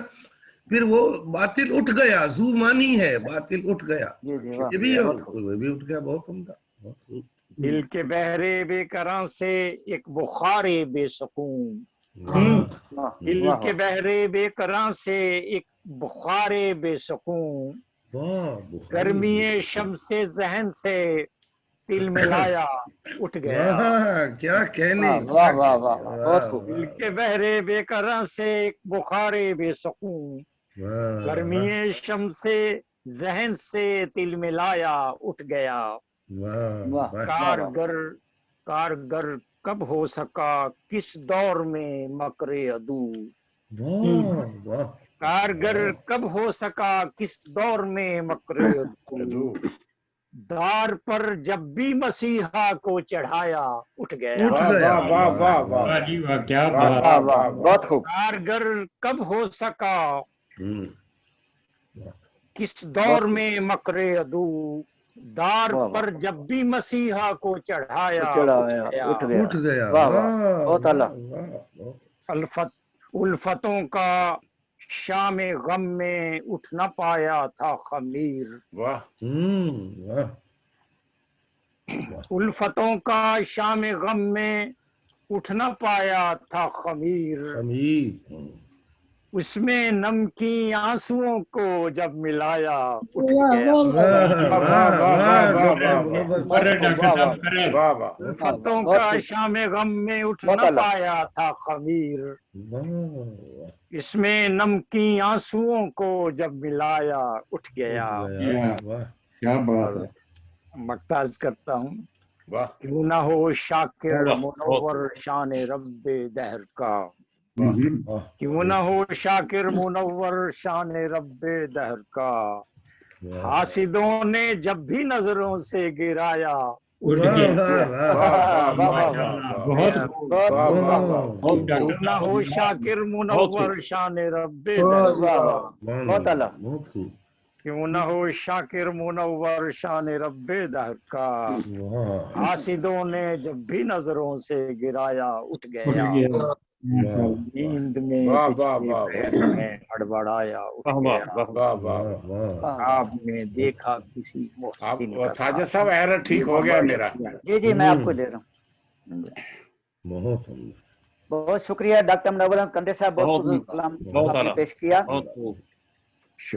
फिर वो बातिल उठ गया, जुमानी है, बातिल उठ गया, ये भी उठ गया। बहुत उम्दा। दिल के बहरे बेकरार से एक बुखारे बेसकून दिल के बहरे बेकरार से एक बुखारे बेसकून गर्मी शम से जहन से दिल मिलाया उठ गया क्या कहने। वाह वाह वाह बहुत खूब। दिल के बहरे बेकरार से एक बुखारे बेसकून गर्मी शम से जहन से दिल मिलाया उठ गया कारगर कब हो सका किस दौर में मकरे अदू कारगर कब हो सका किस दौर में मकरे अदू दार पर जब भी मसीहा को चढ़ाया उठ गया बहुत खूब। कारगर कब हो सका किस दौर में मकरे अदू दार पर जब भी मसीहा को चढ़ाया उठ गया। बहुत आला। उल्फतों का शाम गम में उठ न पाया था खमीर उल्फतों का शाम गम में उठ न पाया था खमीर उसमें नमकी आंसुओं को जब मिलाया उठ गया उल्फतों का शाम गम में उठ न पाया था खमीर इसमें नमकी आंसुओं को जब मिलाया उठ गया। क्या बात है। मक्ताज करता हूँ क्यों ना हो शाकिर मुनव्वर शान रब्बे दहर का क्यों ना हो शाकिर मुनव्वर शान रब्बे दहर का हासिदों ने जब भी नजरों से गिराया उठ क्यों ना हो शाकिर मुनव्वर शान रब्बे दहर का क्यों न हो शाकिर मुनव्वर शान रब्बे दहर का हासिदों ने जब भी नजरों से गिराया उठ गया नींद में हड़बड़ाया उठ गया आप ने देखा किसी मोहसिन का साजिद साहब एरर ठीक हो गया मेरा। जी मैं आपको दे रहा हूँ। बहुत शुक्रिया डॉक्टर मुनव्वर कंडे साहब, बहुत कलाम आपने पेश किया।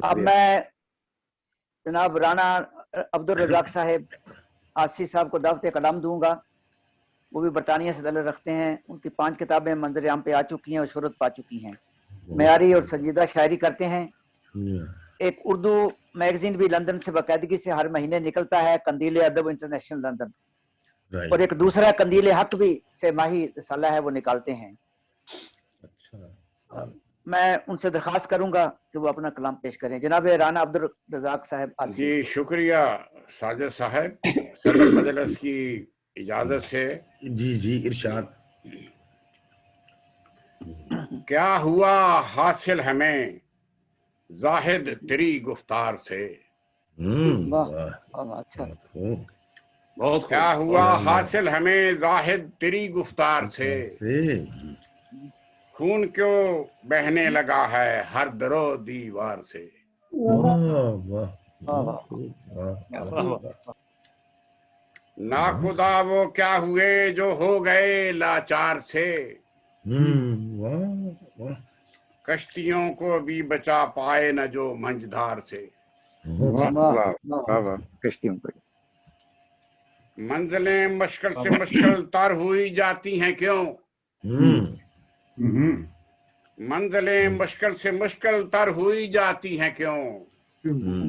अब मैं जनाब राना अब्दुल रज़ाक साहब आसी साहब को दावत कलाम दूंगा। वो भी बरतानिया से ताल्लुक़ रखते हैं। उनकी 5 किताबें मंजर आम पे आ चुकी हैं और शोहरत पा चुकी हैं। मेयारी और संजीदा शायरी करते हैं। एक उर्दू मैगजीन भी लंदन से बाकायदगी से हर महीने निकलता है, कंदील अदब इंटरनेशनल लंदन, और एक दूसरा कंदील हक भी से माही रसाला है, वो निकालते हैं। मैं उनसे दरख्वास्त करूंगा कि वो अपना कलाम पेश करें। जनाब राना अब्दुल रज़ाक साहब। जी शुक्रिया साजिद साहब। सदर मजलिस की इजाजत से जी इरशाद। क्या हुआ हासिल हमें जाहिद तेरी गुफ्तार से। क्या हुआ हासिल हमें जाहिद तेरी गुफ्तार से। खून क्यों बहने लगा है हर दरो दीवार से। ना खुदा वो क्या हुए जो हो गए लाचार से, वाह वाह, कश्तियों को भी बचा पाए न जो मंझधार से। कश्तियों को मंजिलें मुश्किल से मुश्किल तर हुई जाती हैं क्यों, मंजिलें मुश्किल से मुश्किल तर हुई जाती हैं क्यों,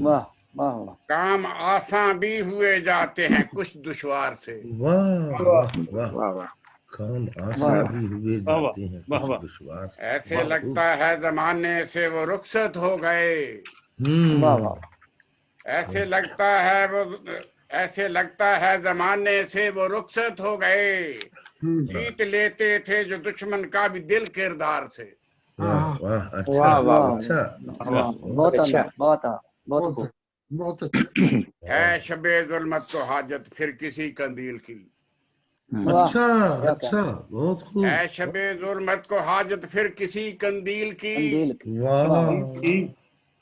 वाह वाह वाह, काम आसान भी हुए जाते हैं कुछ दुश्वार से। वाह वाह वाह, काम आसान भी हुए जाते हैं कुछ दुश्वार। ऐसे लगता है जमाने से वो रुखसत हो गए, वाह वाह, ऐसे लगता है जमाने से वो रुखसत हो गए, जीत लेते थे जो दुश्मन का भी दिल किरदार से। वाह, अच्छा अच्छा, बहुत अच्छा, बहुत खूब, बहुत अच्छा। है शबे जुल्मत को हाजत फिर किसी कंदील की, अच्छा अच्छा, बहुत खूब। है शबे जुल्मत को हाजत फिर किसी कंदील की, वाह,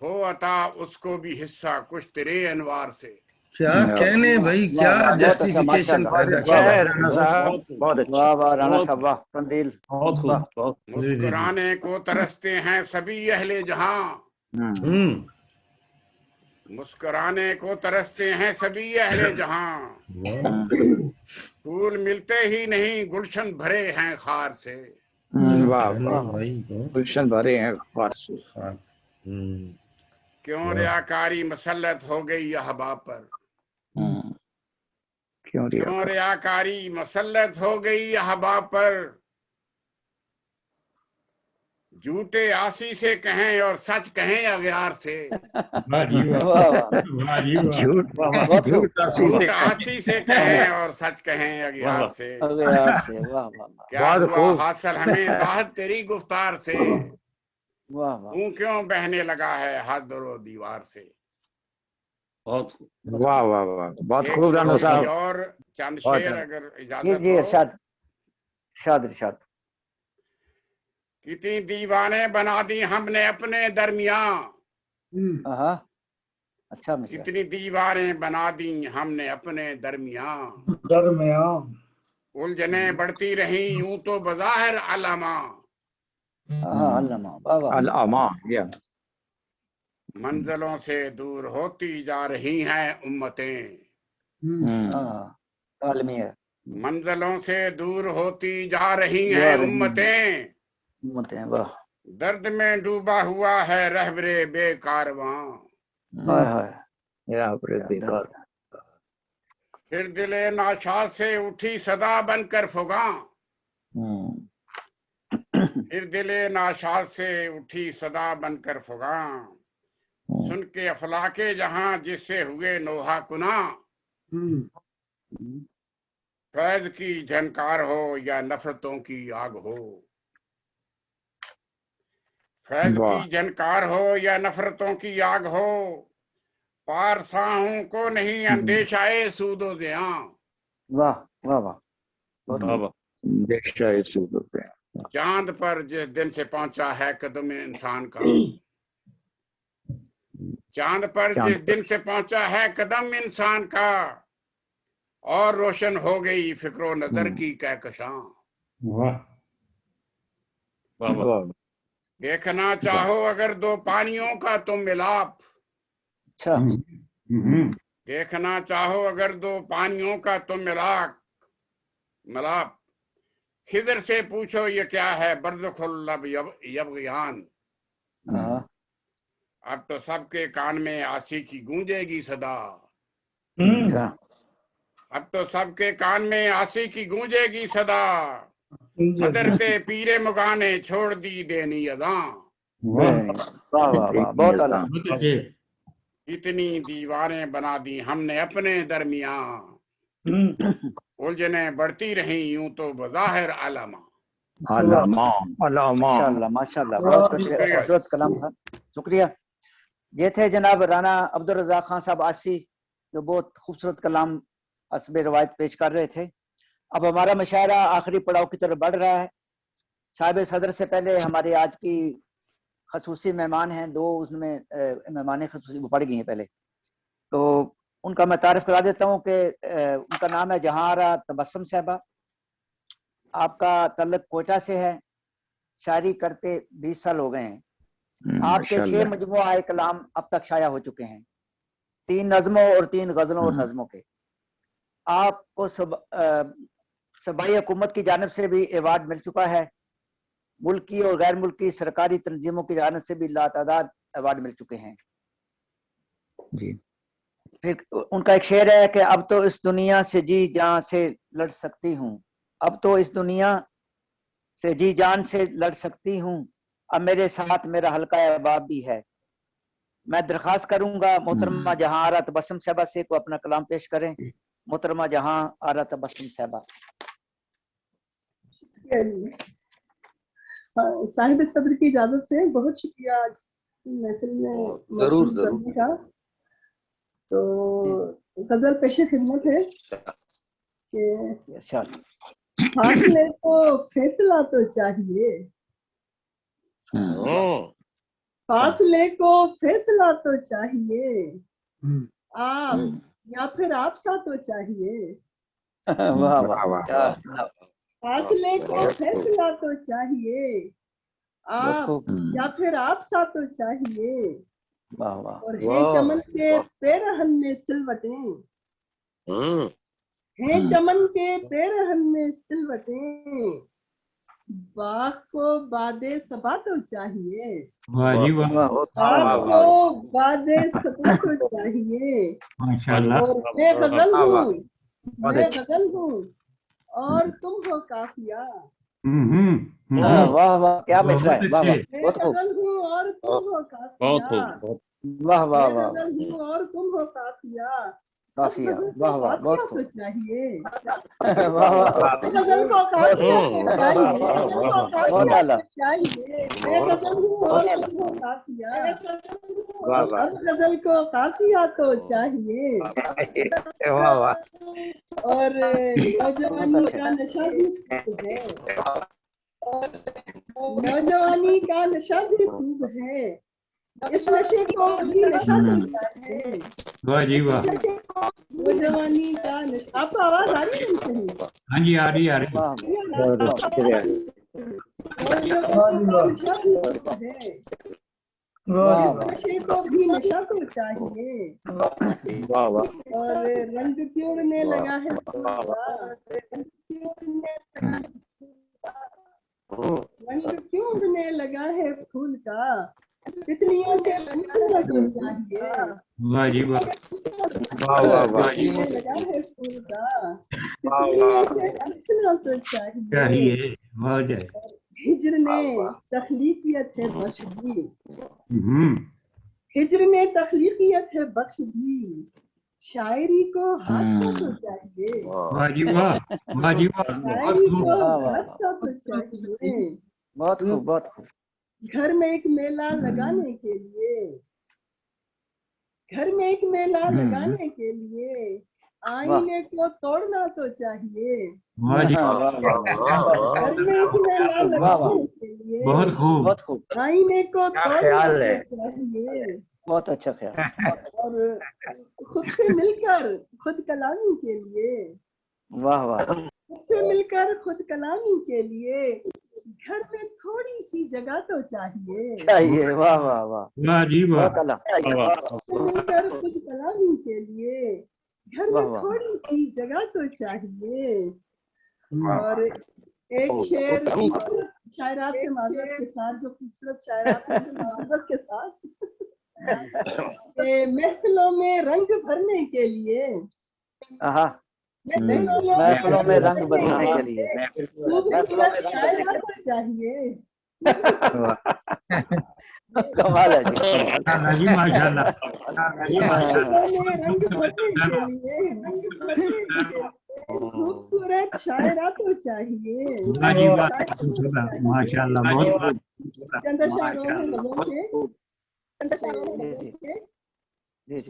हो अता उसको भी हिस्सा कुछ तेरे अनवार से। क्या कहने भाई, क्या जस्टिफिकेशन पैदा किया राणा साहब, बहुत अच्छा। वाह वाह राणा साहब, वाह कंदील, मुस्कुराने को तरसते हैं सभी अहले जहां, मुस्कुराने को तरसते हैं सभी अहले जहां, फूल मिलते ही नहीं गुलशन भरे हैं खार से। वाह गुलशन भरे हैं खार से। क्यों रियाकारी मसल्लत हो गई अहबाब पर, क्यों रियाकारी मसल्लत हो गई अहबाब पर, झूठे आसी से कहें और सच कहें अगयार से। झूठ आसी से कहें और सच कहें अगयार से। क्या हुआ हासिल हमें दाहत तेरी गुफ्तार से, तू क्यों बहने लगा है हद दरो दीवार से। वाह वाह वाह, बहुत खूब राणा साहब। और चंद शेर अगर इजाजत जी हो। इरशाद। कितनी दीवाने बना दी हमने अपने दरमियान, अच्छा, कितनी दीवारें बना दी हमने अपने दरमियान, उलझने बढ़ती रही यूं तो बज़ाहिर अलामा, अलामा, मंजिलों से दूर होती जा रही हैं उम्मतें, मंजिलों से दूर होती जा रही हैं उम्मतें, दर्द में डूबा हुआ है रहबरे बेकारवां, फिर दिले नाशाद से उठी सदा बनकर फुगां, फिर दिले नाशाद से उठी सदा बनकर फुगां, सुन के अफलाके जहां जिससे हुए नोहा कुना, फैज की झनकार हो या नफरतों की आग हो, फैज की झनकार हो या नफरतों की आग हो, पारसाहों को नहीं अंदेशाए सूदो ज़ियां। वाह वाह वाह, चांद पर जिस दिन से पहुंचा है कदम इंसान का, चांद पर जिस दिन से पहुंचा है कदम इंसान का, और रोशन हो गई फिक्रो नजर की कहकशां। देखना चाहो अगर दो पानियों का तुम मिलाप, अच्छा, देखना चाहो अगर दो पानियों का तुम मिलाप, खिदर से पूछो ये क्या है बर्ज़खुल लब यबगियान, अब तो सबके कान में आसी की गूंजेगी सदा, अब तो सबके कान में आसी की गूंजेगी सदा, हदरते पीरे मुगाने छोड़ दी देनी अदा। इतनी दीवारें बना दी हमने अपने दरमियान, उलझने बढ़ती रही यूं तो बज़ाहिर अलामा। माशाल्लाह, बहुत खूबसूरत कलाम था, शुक्रिया। ये थे जनाब राना अब्दुल रज़ाक खान साहब आसी, जो बहुत खूबसूरत कलाम असब रवायत पेश कर रहे थे। अब हमारा मुशायरा आखिरी पड़ाव की तरफ बढ़ रहा है। साहिब सदर से पहले हमारे आज की खसूसी मेहमान हैं दो, उसमें मेहमान खसूसी वो पड़ गई हैं पहले। तो उनका मैं तारीफ करा देता हूँ कि उनका नाम है जहांआरा तबस्सुम साहबा। आपका तल्लुक कोयटा से है, शायरी करते 20 साल हो गए हैं। आपके 6 मजमुआ कलाम अब तक शाया हो चुके हैं, 3 नज़मों और 3 गजलों और नज़मों के। आपको सूबाई हुकूमत की जानिब से भी अवार्ड मिल चुका है, मुल्की और गैर मुल्की सरकारी तंजीमों की जानिब से भी लातादाद अवार्ड मिल चुके हैं जी। फिर उनका एक शेर है कि अब तो इस दुनिया से जी जान से लड़ सकती हूँ, अब तो इस दुनिया से जी जान से लड़ सकती हूँ, अब मेरे साथ मेरा हल्का अहबाब भी है। मैं दरख्वास्त करूंगा मोहतरमा जहांआरा तबस्सुम साहबा से को अपना कलाम पेश करें। मोहतरमा जहांआरा तबस्सुम साहबा। साहिब सब्र की इजाजत से बहुत शुक्रिया महफिल में जरूर करने का। तो गजल पेशे खिदमत है कि फासले को फैसला तो चाहिए, फासले को फैसला तो चाहिए, आप या फिर आप सा तो चाहिए। वाह वाह वाह। फासले को फैसला तो चाहिए, आप या फिर आप सा तो चाहिए। वाह वाह। और है चमन के पेरहन में सिलवटें, है चमन के पेरहन में सिलवटें, बाग को बादे सबा तो चाहिए, बाग को बादे सबा तो चाहिए। और मैं गजल हूँ, मैं गजल हूँ और तुम हो काफिया। वाह वाह, क्या मिसरा है, वाह वाह, मैं गजल हूँ और तुम हो काफिया, वाह वाह मैं वाह, गजल हूँ और तुम हो काफिया। काफिया, वाह वाह, बहुत खूब, चाहिए वाह वाह, गजल को काफिया तो चाहिए, बहुत आला, चाहिए। मैं गजल हूँ और तुम हो काफिया, अब गजल को काफिया तो चाहिए। वाह वाह। और नौजवानी का नशा भी खूब है, नौजवानी का नशा भी खूब है, इस नशे को भी नशा तो चाहिए। वाह जी वाह। नौजवानी का नशा, आपको आवाज आ रही है सही? हाँ जी आ रही आ रही। नशे को भी नशा तो चाहिए। और रंग क्यों उड़ने लगा है फूल का, रंग क्यों उड़ने लगा है फूल का, तितलियों से पूछना तो चाहिए। वाह जी वाह, वाह वाह वाह, लगा है फूल का, तितलियों से पूछना तो चाहिए। वाह जाए। हिज्र ने तख्लीकियत है बख्श दी, हिज्र ने तख्लीकियत है बख्श दी, शायरी को हादसा तो चाहिए। वाह जी वाह, वाह जी वाह, शायरी को हादसा तो चाहिए। बहुत खूब, बहुत खूब। घर में एक मेला लगाने के लिए, घर में एक मेला लगाने के लिए, आईने को तोड़ना तो चाहिए। वाह जी वाह, घर में एक मेला लगाने के लिए, बहुत खूब, बहुत खूब, आईने को तोड़ना ख्याल तो है। चाहिए। बहुत अच्छा ख्याल। और खुद से मिलकर खुद कलामी के लिए, वाह वाह, खुद से मिलकर खुद कलामी के लिए, घर में थोड़ी सी जगह तो चाहिए। चाहिए, वाह वाह वाह, वाह जी वाह, बहुत आला। मिलकर खुद कलामी के लिए, घर में थोड़ी सी जगह तो चाहिए। और एक शेर शायरात से माजरत के साथ, जो खूबसूरत शायरात हैं माजरत के साथ, महफिलों में रंग भरने के लिए, महफिलों में रंग भरने के लिए खूबसूरत शायरा तो चाहिए। कमाल है जी, माशाल्लाह। रंग भरने के लिए खूबसूरत शायरा तो चाहिए। माशाल्लाह, बहुत चंद शायरों में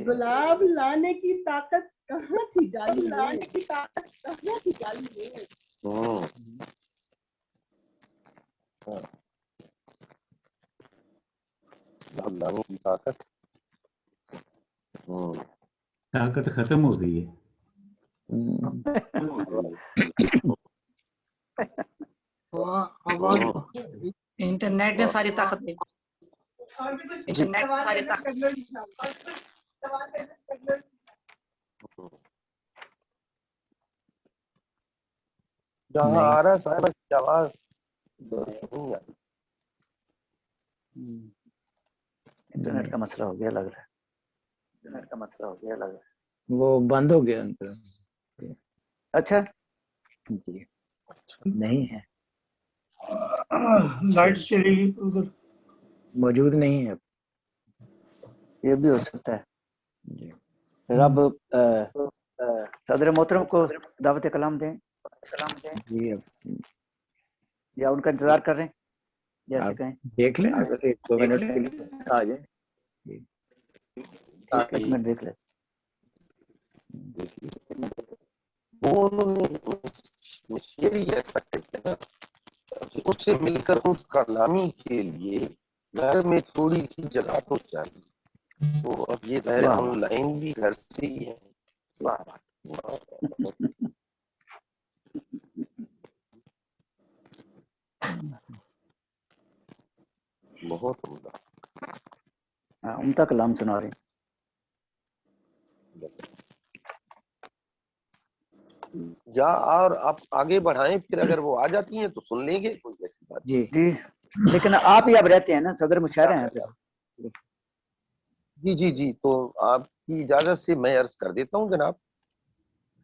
गुलाब लाने की ताकत कहाँ थी डाली में, लाने की ताकत कहाँ थी डाली में। लाने की ताकत ताकत खत्म हो गई है। इंटरनेट ने सारी ताकत दी। इंटरनेट ने सारी ताकत। जहाँ आ रहा है साहब की आवाज इंटरनेट का मसला हो गया लग रहा है। इंटरनेट का मसला हो गया लग रहा है। वो बंद हो गया उनका। अच्छा जी नहीं है, लाइट चली गई उधर, मौजूद नहीं है। ये भी हो सकता है। फिर अब सदर मोहतरम को दावत कलाम दें जी अब या उनका इंतजार कर रहे हैं, जैसे आप कहें। देख लें, अगर 1-2 मिनट के लिए आ जाए। एक मिनट देख ले। उससे मिलकर उस कलामी के लिए घर में थोड़ी सी जगह तो चाहिए। तो अब ये ज़ाहिर ऑनलाइन भी घर से ही है। बहुत उम्दा। उम्दा कलाम सुना रहे हैं। या और आप आगे बढ़ाएं, फिर अगर वो आ जाती हैं तो सुन लेंगे, कोई ऐसी बात जी जी। लेकिन आप ही अब रहते हैं ना, सदर मुशायरा हैं फिर। जी जी जी। तो आपकी इजाजत से मैं अर्ज कर देता हूँ जनाब,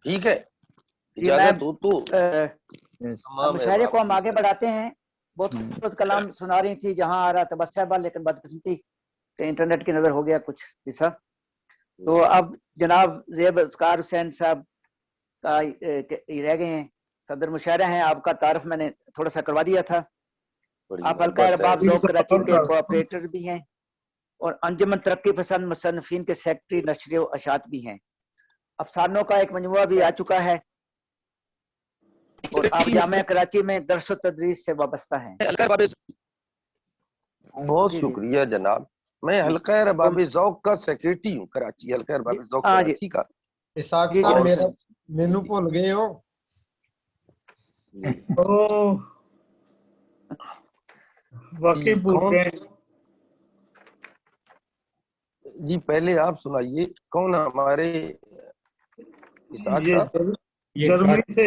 ठीक है? इजाजत हो तो मुशायरे को हम आगे बढ़ाते हैं। बहुत खूबसूरत कलाम सुना रही थी, जहाँ आ रहा था बस साहबा, लेकिन बदकिस्मती के इंटरनेट की नजर हो गया कुछ हिस्सा। तो अब जनाब ज़ेब अस्कार हुसैन साहब का रह गए हैं, सदर मुशायरा हैं। आपका तारुफ मैंने थोड़ा सा करवा दिया था। आप हल्का अरबाब ज़ौक़ कराची के कोऑपरेटर भी हैं और अंजुमन तरक्की पसंद मुसन्निफीन के सेक्रेटरी नशर व अशात भी हैं। अफसानों का एक मजमुआ भी आ चुका है और आप जामिया कराची में दर्स व तदरीस से वाबस्ता हैं। बहुत शुक्रिया जनाब। मैं हल्का अरबाब ज़ौक़ का सेक्रेटरी हूँ कराची, हल्का अरबाब ज़ौक़ कराची का। इसाक साहब मेरा मेनू भूल गए हो। वाकई भूल गए जी। पहले आप सुनाइए, कौन हमारे इसाक साहब? जर्मनी से।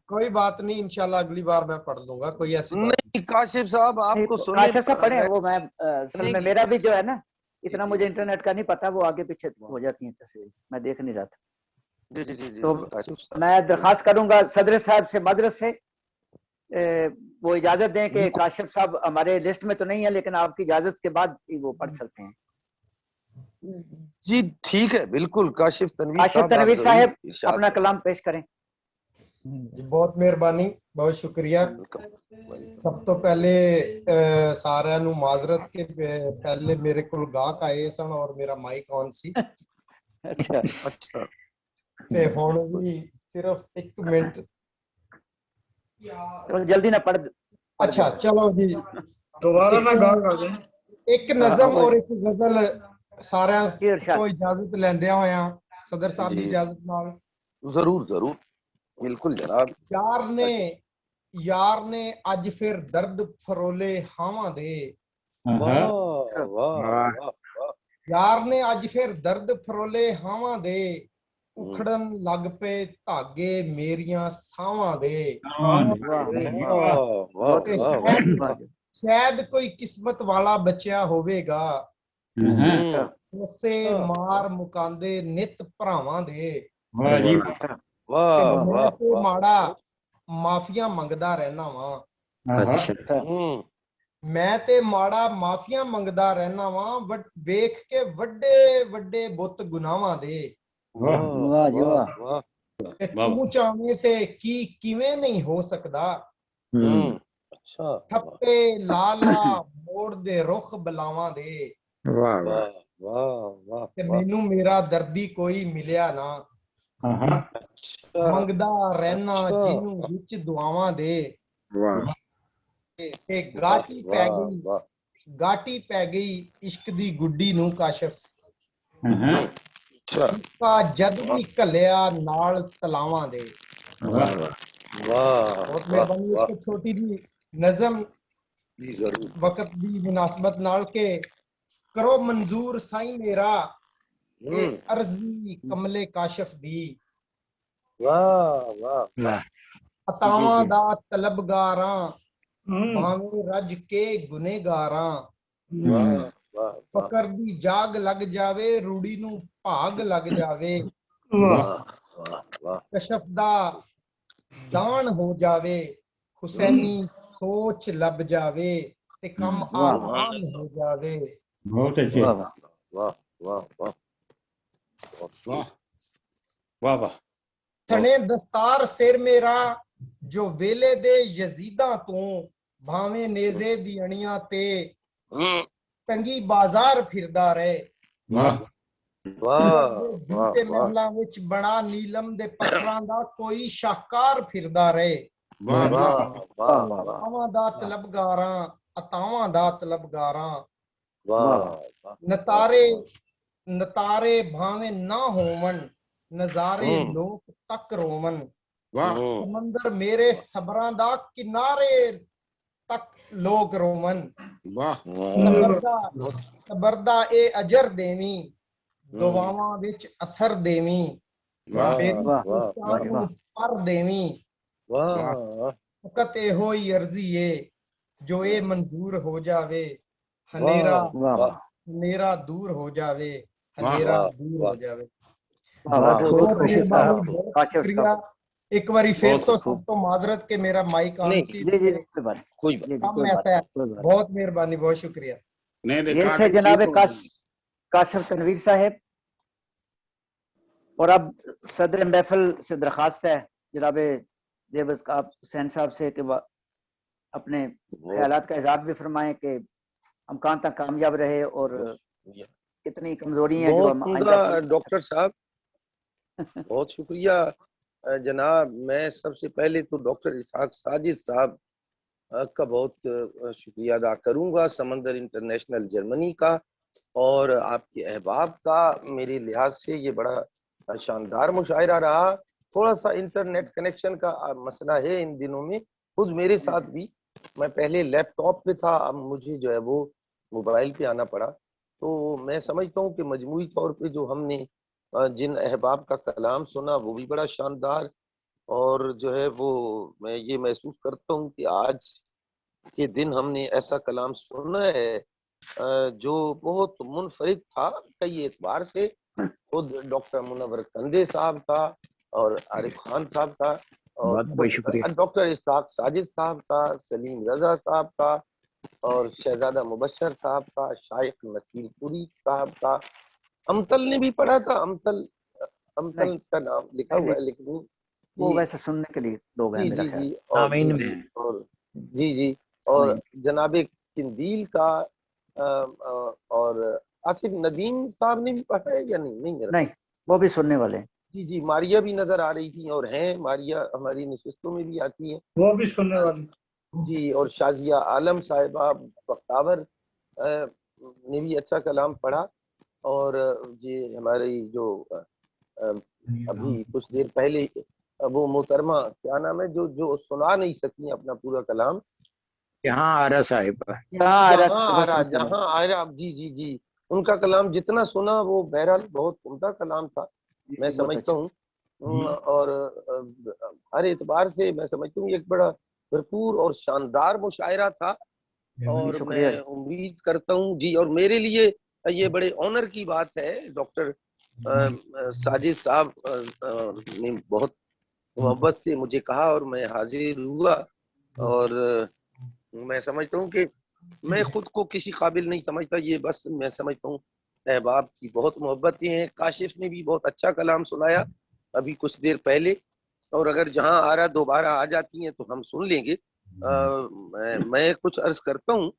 कोई बात नहीं, इंशाल्लाह अगली बार मैं पढ़ लूंगा, कोई ऐसी बात नहीं। काशिफ साहब आपको सुनने काशिफ साहब पढ़े वो। मैं असल में मेरा भी जो है ना, इतना मुझे इंटरनेट का नहीं पता, वो आगे पीछे हो जाती है तस्वीर, मैं देख नहीं रहा था। तो मैं दरखास्त करूंगा सदर साहब से, माजरत से वो इजाजत दें कि काशिफ साहब हमारे लिस्ट में तो नहीं है, लेकिन आपकी इजाजत के बाद वो पढ़ सकते हैं। जी ठीक है, बिल्कुल। काशिफ तनवीर साहब अपना कलाम पेश करें। जी बहुत मेहरबानी, बहुत शुक्रिया। सब तो पहले सारा नू माजरत के पहले मेरे को गाहक आए सन और मेरा माइक ऑन सी। अच्छा अच्छा। ते हुण भी सिर्फ 1 मिनट जल्दी ना पढ़। अच्छा चलो जी, दोबारा ना गाहक आ जाए। एक नज़म और एक गजल सारा को इजाजत लेंदे होया सदर साहब की इजाजत नाल। जरूर जरूर, बिल्कुल जनाब। यार ने अज फिर दर्द फरोले हावां दे। वाह वाह। यार ने अज फिर दर्द फरोले हावां दे, उखड़न लग पे धागे मेरियां सावां दे। शायद कोई किस्मत वाला बचिया होवेगा, उसे मार मुकांदे नित भरावां दे। मैं तो माड़ा माफिया मंगदा रहना वा। मैं ते माड़ा माफिया मंगदा रहना वा, बट वेख के वड्डे वड्डे बुत गुनाहां दे। तू चाहने से की किवें नहीं हो सकदा। ठप्पे लाला मोड़ दे रुख बलावां दे। मैनू मेरा दर्दी कोई मिलिया ना, मंगदा रहना जिन्नू विच दुआवां दे। ते गाटी पै गई इश्क दी गुड्डी नू काशिफ। का जद भी घलिया नाल तलावां दे। बहुत मेहरबानी। एक छोटी जी नज़म वक्त दी मुनासबत नाल के करो मंजूर साईं मेरा ए अर्जी कमले काशिफ दी। अतावां दा तलबगारां भावें रज के गुनेगारां। फकर दी जाग लग जावे रूड़ी नू भाग लग जावे। कशफ दा दान हो जावे हुसैनी सोच लब जावे ते कम आसान हो जावे। बहुत अच्छे। वाह वाह वाह वाह वाह। थने दस्तार सिर मेरा जो वेले दे यजीदा तो भावें नेज़े दी अणियां ते टंगी बाजार फिरदा रहे। जूते महलां विच बड़ा नीलम दे पत्थरां दा कोई शाहकार फिरदा रहे। अतावां दा तलबगारां अतावां दा तलबगारां। नतारे भावें ना होवन नजारे लोक तक रोवन। समंदर मेरे सबरां दा किनारे तक लोग रोवन। सबरदा ए अजर देवी दुआवां विच असर देवी मेरी सोचां नू पर देवी। फकत एहो ही अर्जी है जो ए मंजूर हो जावे हनेरा दूर हो जावे हनेरा दूर हो जावे। बहुत शुक्रिया। एक बारी फिर तो सब तो माजरत के मेरा माइक ऑन सी कम ऐसा है। बहुत मेहरबानी बहुत शुक्रिया। ये थे जनाब काशिफ तनवीर साहब। और अब सदर महफिल से दरखास्त है जनाब जेबस का हुसैन साहब से कि अपने ख्यालात का इज़हार भी फरमाएं कि हम कहाँ तक कामयाब रहे और कितनी कमजोरी है जो हम डॉक्टर साहब। बहुत शुक्रिया जनाब। मैं सबसे पहले तो डॉक्टर इसहाक साजिद साहब का बहुत शुक्रिया अदा करूंगा, समंदर इंटरनेशनल जर्मनी का और आपके अहबाब का। मेरे लिहाज से ये बड़ा शानदार मुशायरा रहा। थोड़ा सा इंटरनेट कनेक्शन का मसला है इन दिनों में, खुद मेरे साथ भी। मैं पहले लैपटॉप पे था, अब मुझे जो है वो मोबाइल पे आना पड़ा। तो मैं समझता हूँ कि मजमूई तौर पे जो हमने जिन अहबाब का कलाम सुना वो भी बड़ा शानदार, और जो है वो मैं ये महसूस करता हूँ कि आज के दिन हमने ऐसा कलाम सुना है जो बहुत मुनफरिद था कई एतबार से। खुद डॉक्टर मुनव्वर कंदे साहब का और आरिफ खान साहब का और डॉक्टर इसहाक साजिद साहब का, सलीम रजा साहब का और शहजादा मुबशर साहब का, शाइख नसीर पुरी साहब का। अमतल ने भी पढ़ा था। अमतल का नाम लिखा हुआ है लेकिन वो वैसे सुनने के लिए लोग हैं मेरा ख्याल। जी और जनाबे किंदील का और आसिफ नदीम साहब ने भी पढ़ा है या नहीं? नहीं, वो भी सुनने वाले हैं। जी मारिया भी नजर आ रही थी और हैं, मारिया हमारी नशिस्तों में भी आती हैं, वो भी सुनने वाली जी। और शाजिया आलम साहिबा बख्तावर ने भी अच्छा कलाम पढ़ा। और ये हमारी जो अभी कुछ देर पहले वो मोहतरमा क्या नाम है जो सुना नहीं सकी अपना पूरा कलाम, यहाँ आरा साहिबा, जहाँ आरा जी उनका कलाम जितना सुना वो बहरहाल बहुत उम्दा कलाम था मैं समझता हूँ। और हर एतबार से मैं समझता हूँ एक बड़ा भरपूर और शानदार मुशायरा था। और मैं उम्मीद करता हूँ जी, और मेरे लिए ये बड़े ऑनर की बात है, डॉक्टर साजिद साहब ने बहुत मोहब्बत से मुझे कहा और मैं हाजिर हुआ। और मैं समझता हूँ कि मैं खुद को किसी काबिल नहीं समझता, ये बस मैं समझता हूँ अहबाब की बहुत मोहब्बतें हैं। काशिफ ने भी बहुत अच्छा कलाम सुनाया अभी कुछ देर पहले, और अगर जहाँ आ रहा दोबारा आ जाती हैं तो हम सुन लेंगे। मैं कुछ अर्ज करता हूँ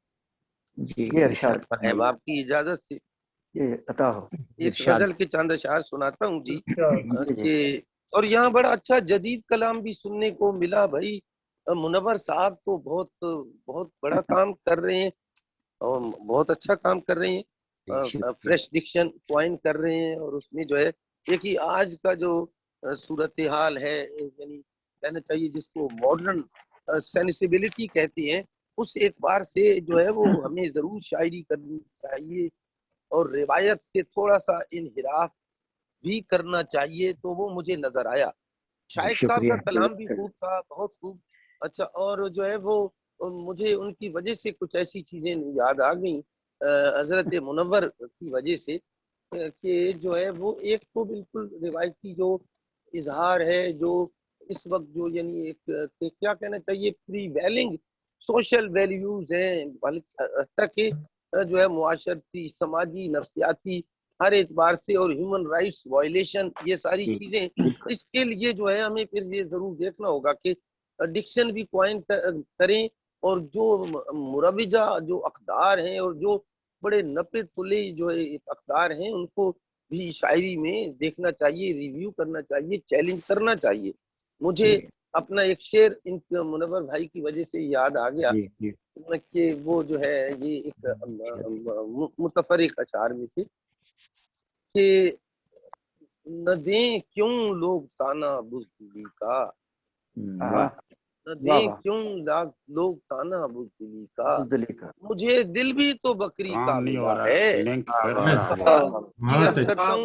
अहबाब की इजाजत से, एक गजल के चंद अशार सुनाता हूँ जी कि। और यहाँ बड़ा अच्छा जदीद कलाम भी सुनने को मिला भाई। मुनव्वर साहब तो बहुत बड़ा काम कर रहे हैं और बहुत अच्छा काम कर रहे हैं। فریش ڈکشن کوائن کر رہے ہیں، اور اس میں جو ہے ایک ہی آج کا جو صورتحال ہے، یعنی کہنا چاہیے جس کو ماڈرن سینسیبلٹی کہتے ہیں، اس اعتبار سے جو ہے وہ ہمیں ضرور شاعری کرنی چاہیے اور روایت سے تھوڑا سا انحراف بھی کرنا چاہیے، تو وہ مجھے نظر آیا۔ شائخ صاحب کا کلام بھی خوب تھا، بہت خوب اچھا، اور جو ہے وہ مجھے ان کی وجہ سے کچھ ایسی چیزیں یاد آ گئیں حضرت منور کی وجہ سے، کہ جو ہے وہ ایک تو بالکل روایتی جو اظہار ہے، جو اس وقت جو یعنی ایک کیا کہنا چاہیے پری ویلنگ سوشل ویلیوز ہیں، حتیٰ کہ جو ہے معاشرتی، سماجی، نفسیاتی ہر اعتبار سے، اور ہیومن رائٹس وائلیشن، یہ ساری چیزیں، اس کے لیے جو ہے ہمیں پھر یہ ضرور دیکھنا ہوگا کہ ڈکشن بھی کوائن کریں، اور جو مروجہ جو اقدار ہیں اور جو بڑے نپے تلے جو اقدار ہیں، ان کو بھی شاعری میں دیکھنا چاہیے، ریویو کرنا چاہیے، چیلنج کرنا چاہیے۔ مجھے اپنا ایک شعر ان منور بھائی کی وجہ سے یاد آ گیا کہ وہ جو ہے یہ ایک متفرق اشعار میں سے، کہ نہ دیں کیوں لوگ تانا بزدلی کا، نہ دیں کیوں لوگ تانا بزدلی کا، مجھے دل بھی تو بکری کا ملا ہے۔ عرض کرتا ہوں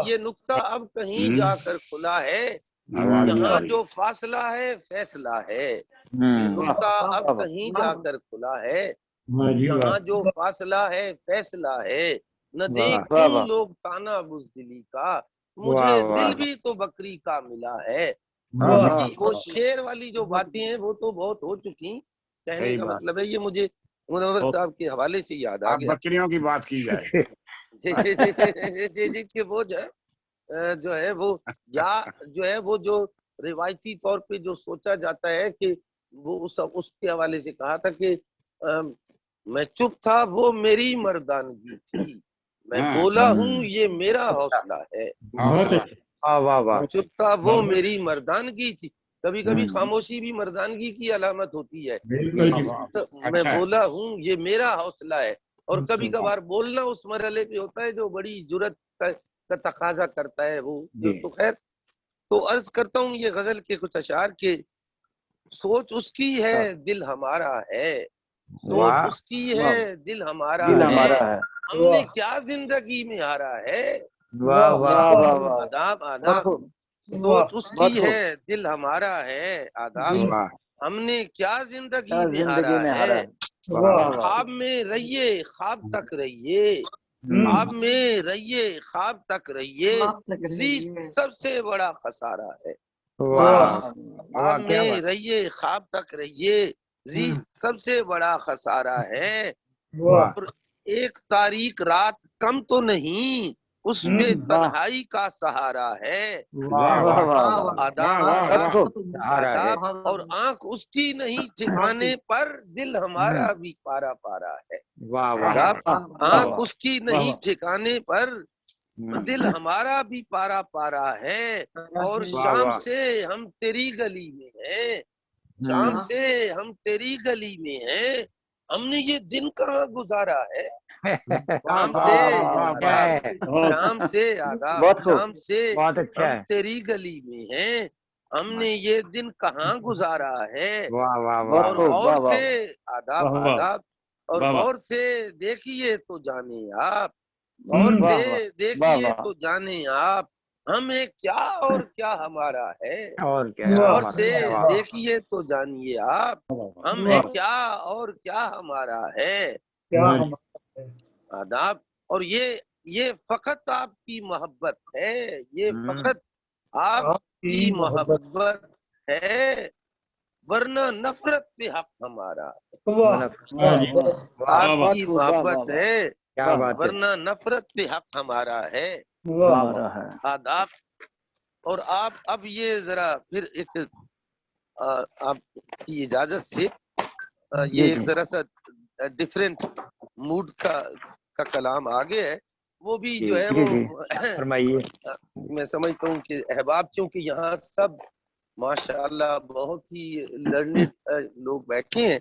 یہ نقطہ اب کہیں جا کر کھلا ہے، یہاں جو فاصلہ ہے فیصلہ ہے۔ یہ نقطہ اب کہیں جا کر کھلا ہے، یہاں جو فاصلہ ہے فیصلہ ہے۔ نہ دیں کیوں لوگ تانا بزدلی کا، مجھے دل بھی تو بکری کا ملا ہے۔ وہ شعر والی جو باتیں ہیں وہ تو بہت ہو چکی، کہنے کا مطلب ہے یہ مجھے منور صاحب کے حوالے سے یاد آ گیا۔ بکریوں کی بات کی جائے جی کہ وہ جو ہے وہ یا جو ہے وہ جو روایتی طور پہ جو سوچا جاتا ہے کہ وہ اس کے حوالے سے کہا تھا کہ میں چپ تھا وہ میری مردانگی تھی، میں بولا ہوں یہ میرا حوصلہ ہے۔ چپ تھا وہ میری مردانگی تھی، کبھی کبھی خاموشی بھی مردانگی کی علامت ہوتی ہے۔ میں بولا ہوں یہ میرا حوصلہ ہے، اور کبھی کبھار بولنا اس مرحلے پہ ہوتا ہے جو بڑی جرت کا تقاضا کرتا ہے، وہ تو خیر۔ تو عرض کرتا ہوں یہ غزل کے کچھ اشعار کے، سوچ اس کی ہے دل ہمارا ہے، سوچ اس کی ہے دل ہمارا ہے، ہم نے کیا زندگی میں ہارا ہے۔ آداب آداب، سوچ اس کی ہے دل ہمارا ہے، آداب، ہم نے کیا زندگی میں ہارا ہے۔ خواب میں رہیے خواب تک رہیے، خواب میں رہیے خواب تک رہیے، سب سے بڑا خسارہ ہے۔ خواب میں رہیے خواب تک رہیے، سب سے بڑا خسارہ ہے۔ اور ایک تاریک رات کم تو نہیں، اس پہ تنہائی کا سہارا ہے۔ آداب، اور آنکھ اس کی نہیں ٹھکانے پر دل ہمارا بھی پارا پارا ہے۔ آنکھ اس کی نہیں ٹھکانے پر دل ہمارا بھی پارا پارا ہے، اور شام سے ہم تیری گلی میں ہیں، شام سے ہم تیری گلی میں ہیں، ہم نے یہ دن کہاں گزارا ہے۔ شام سے آداب، شام سے ہم تیری گلی میں ہیں، ہم نے یہ دن کہاں گزارا ہے۔ اور غور سے آداب آداب، اور غور سے دیکھیے تو جانے آپ، غور سے دیکھیے تو جانے آپ، ہمیں کیا اور کیا ہمارا ہے۔ غور سے دیکھیے تو جانیے آپ، ہمیں کیا اور کیا ہمارا ہے۔ آداب، اور یہ فقط آپ کی محبت ہے، یہ فقط آپ کی محبت ہے، ورنہ نفرت پہ حق ہمارا۔ آپ کی محبت ہے ورنہ نفرت پہ حق ہمارا ہے۔ آداب، اور آپ اب یہ ذرا پھر ایک آپ کی اجازت سے یہ ایک ذرا سا ڈفرینٹ موڈ کا کلام آگے ہے، وہ بھی جو ہے وہ میں سمجھتا ہوں کہ احباب چونکہ یہاں سب ماشاءاللہ بہت ہی لرنڈ لوگ بیٹھے ہیں،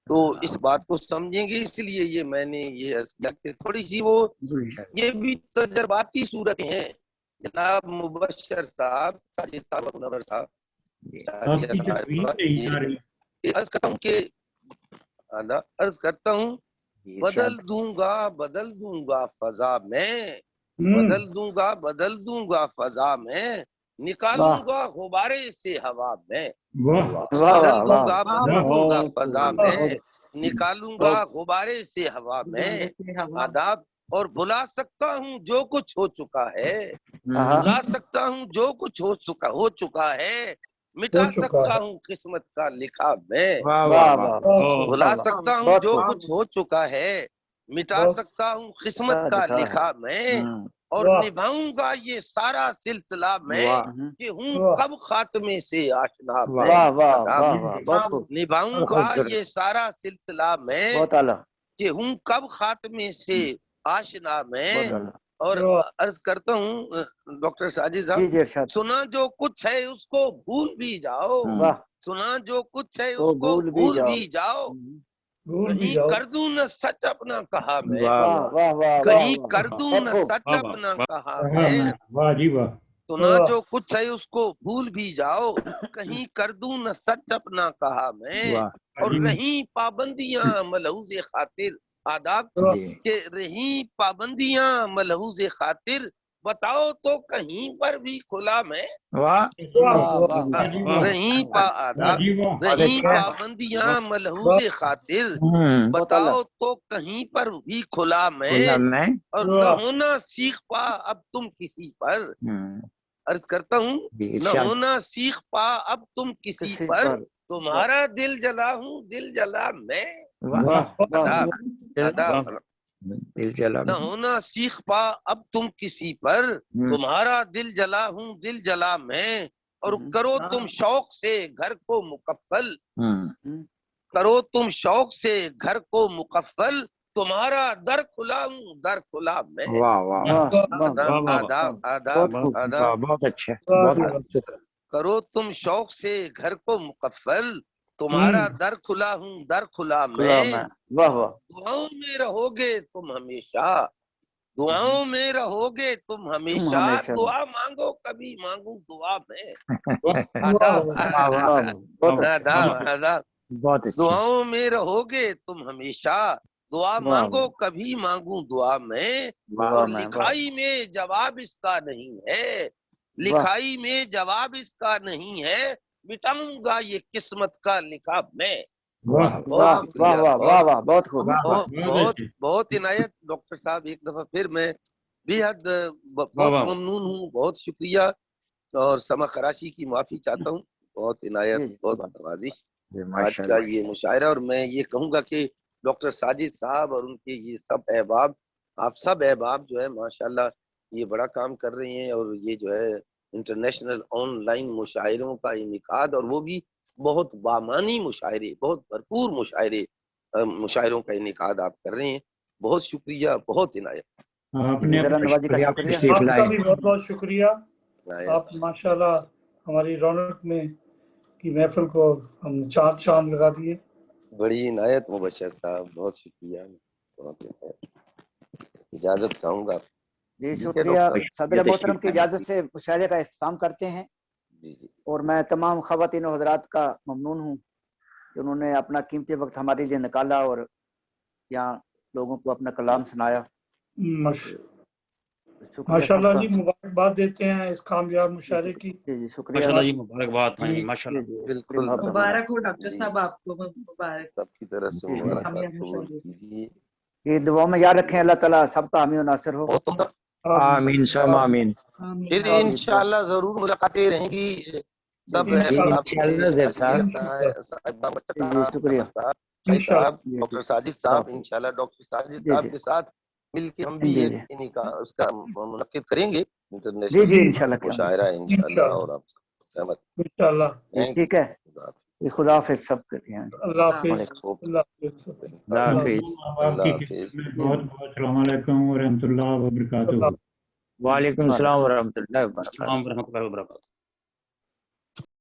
تو اس بات کو سمجھیں گے، اس لیے یہ میں نے یہ عرض کیا کہ تھوڑی سی وہ یہ بھی تجرباتی صورتیں ہیں. جناب مبشر صاحب، ساجد صاحب، منور صاحب، عرض کرتا ہوں بدل دوں گا فضا میں، بدل دوں گا فضا میں، نکالوں گا غبارے سے ہوا میں، بدل دوں گا فضا میں، نکالوں گا غبارے سے ہوا میں. آداب. اور بھلا سکتا ہوں جو کچھ ہو چکا ہے، بھلا سکتا ہوں جو کچھ ہو چکا ہے، مٹا سکتا ہوں قسمت کا لکھا میں، بھلا سکتا ہوں جو کچھ ہو چکا ہے، مٹا سکتا ہوں قسمت کا لکھا میں، اور نبھاؤں گا یہ سارا سلسلہ میں کہ ہوں کب خاتمے سے آشنا میں، نبھاؤں گا یہ سارا سلسلہ میں کہ ہوں کب خاتمے سے آشنا میں. اور عرض کرتا ہوں ڈاکٹر ساجد صاحب، سنا جو کچھ ہے اس کو بھول بھی جاؤ، سنا جو کچھ ہے اس کو بھول بھی جاؤ، کہیں کر دوں نہ سچ اپنا کہا میں، کہیں کر دوں نہ سچ اپنا کہا میں، سنا جو کچھ ہے اس کو بھول بھی جاؤ، کہیں کر دوں نہ سچ اپنا کہا میں، اور رہیں پابندیاں ملحوظ خاطر. آداب. کہ رہیں پابندیاں ملحوظ خاطر، بتاؤ تو کہیں پر بھی کھلا میں، رہیں پابندیاں ملحوظ خاطر، بتاؤ تو کہیں پر بھی کھلا میں، اور نہ ہونا سیکھ پا اب تم کسی پر. عرض کرتا ہوں نہ ہونا سیکھ پا اب تم کسی پر، تمہارا دل جلا ہوں دل جلا میں. نہ ہونا سیکھ پا اب تم کسی پر، تمہارا دل جلا ہوں دل جلا میں، اور کرو تم شوق سے گھر کو مکفل، کرو تم شوق سے گھر کو مکفل، تمہارا در کھلا ہوں در کھلا میں. بہت اچھا. کرو تم شوق سے گھر کو مکفل، تمہارا در کھلا ہوں در کھلا میں. دعاؤں میں رہو گے تم ہمیشہ، دعاؤں میں رہو گے تم ہمیشہ، دعا مانگو کبھی مانگوں دعا میں. دعاؤں میں رہو گے تم ہمیشہ، دعا مانگو کبھی مانگوں دعا میں. اور لکھائی میں جواب اس کا نہیں ہے، لکھائی میں جواب اس کا نہیں ہے، مٹاؤں گا یہ قسمت کا لکھا میں. بہت عنایت ڈاکٹر صاحب. ایک دفعہ پھر میں بے حد بہت ممنون ہوں، بہت شکریہ، اور سما خراشی کی معافی چاہتا ہوں. بہت عنایت، بہت نوازش آج کا یہ مشاعرہ. اور میں یہ کہوں گا کہ ڈاکٹر ساجد صاحب اور ان کے یہ سب احباب، آپ سب احباب جو ہے ماشاءاللہ یہ بڑا کام کر رہے ہیں، اور یہ جو ہے انٹرنیشنل آن لائن مشاعروں کا انعقاد، اور وہ بھی بہت بامانی مشاعرے، بہت بھرپور مشاعروں کا انعقاد آپ کر رہے ہیں. بہت شکریہ، بہت عنایت. آپ کا بھی بہت بہت شکریہ. آپ ماشاءاللہ ہماری رونق میں کی محفل کو ہم چاند لگا دیے. بڑی عنایت مبشر صاحب، بہت شکریہ، بہت عنایت. اجازت چاہوں گا. جی شکریہ. صدر محترم کی اجازت سے مشاعرے کا اختتام کرتے ہیں. اور میں تمام خواتین و حضرات کا ممنون ہوں کہ انہوں نے اپنا قیمتی وقت ہمارے لیے نکالا اور یہاں لوگوں کو اپنا کلام سنایا. ماشاءاللہ جی، مبارکباد دیتے ہیں اس کامیاب مشاعرے کی. جی شکریہ. ماشاءاللہ جی، مبارکباد ہیں ماشاءاللہ. بالکل مبارک ہو ڈاکٹر صاحب، آپ کو مبارک. سب کی طرف سے مبارکباد قبول کیجیے. یہ دعا میں یاد رکھیں، اللہ تعالیٰ سب کا حامی و ناصر ہو. آمین سم آمین. پھر انشاءاللہ ضرور ملاقاتیں رہیں گی. سب شکریہ صاحب، ڈاکٹر ساجد صاحب، انشاءاللہ ڈاکٹر ساجد صاحب کے ساتھ مل کے ہم بھی ایک اس کا منعقد کریں گے انٹرنیشنل مشاعرہ انشاءاللہ. اور آپ سہمت انشاءاللہ. ٹھیک ہے. خدا حافظ سب کے لیے. اللہ حافظ. اللہ حافظ. بہت بہت السلام علیکم ورحمۃ اللہ وبرکاتہ. وعلیکم السلام ورحمۃ اللہ وبرکاتہ. ورحمۃ اللہ وبرکاتہ.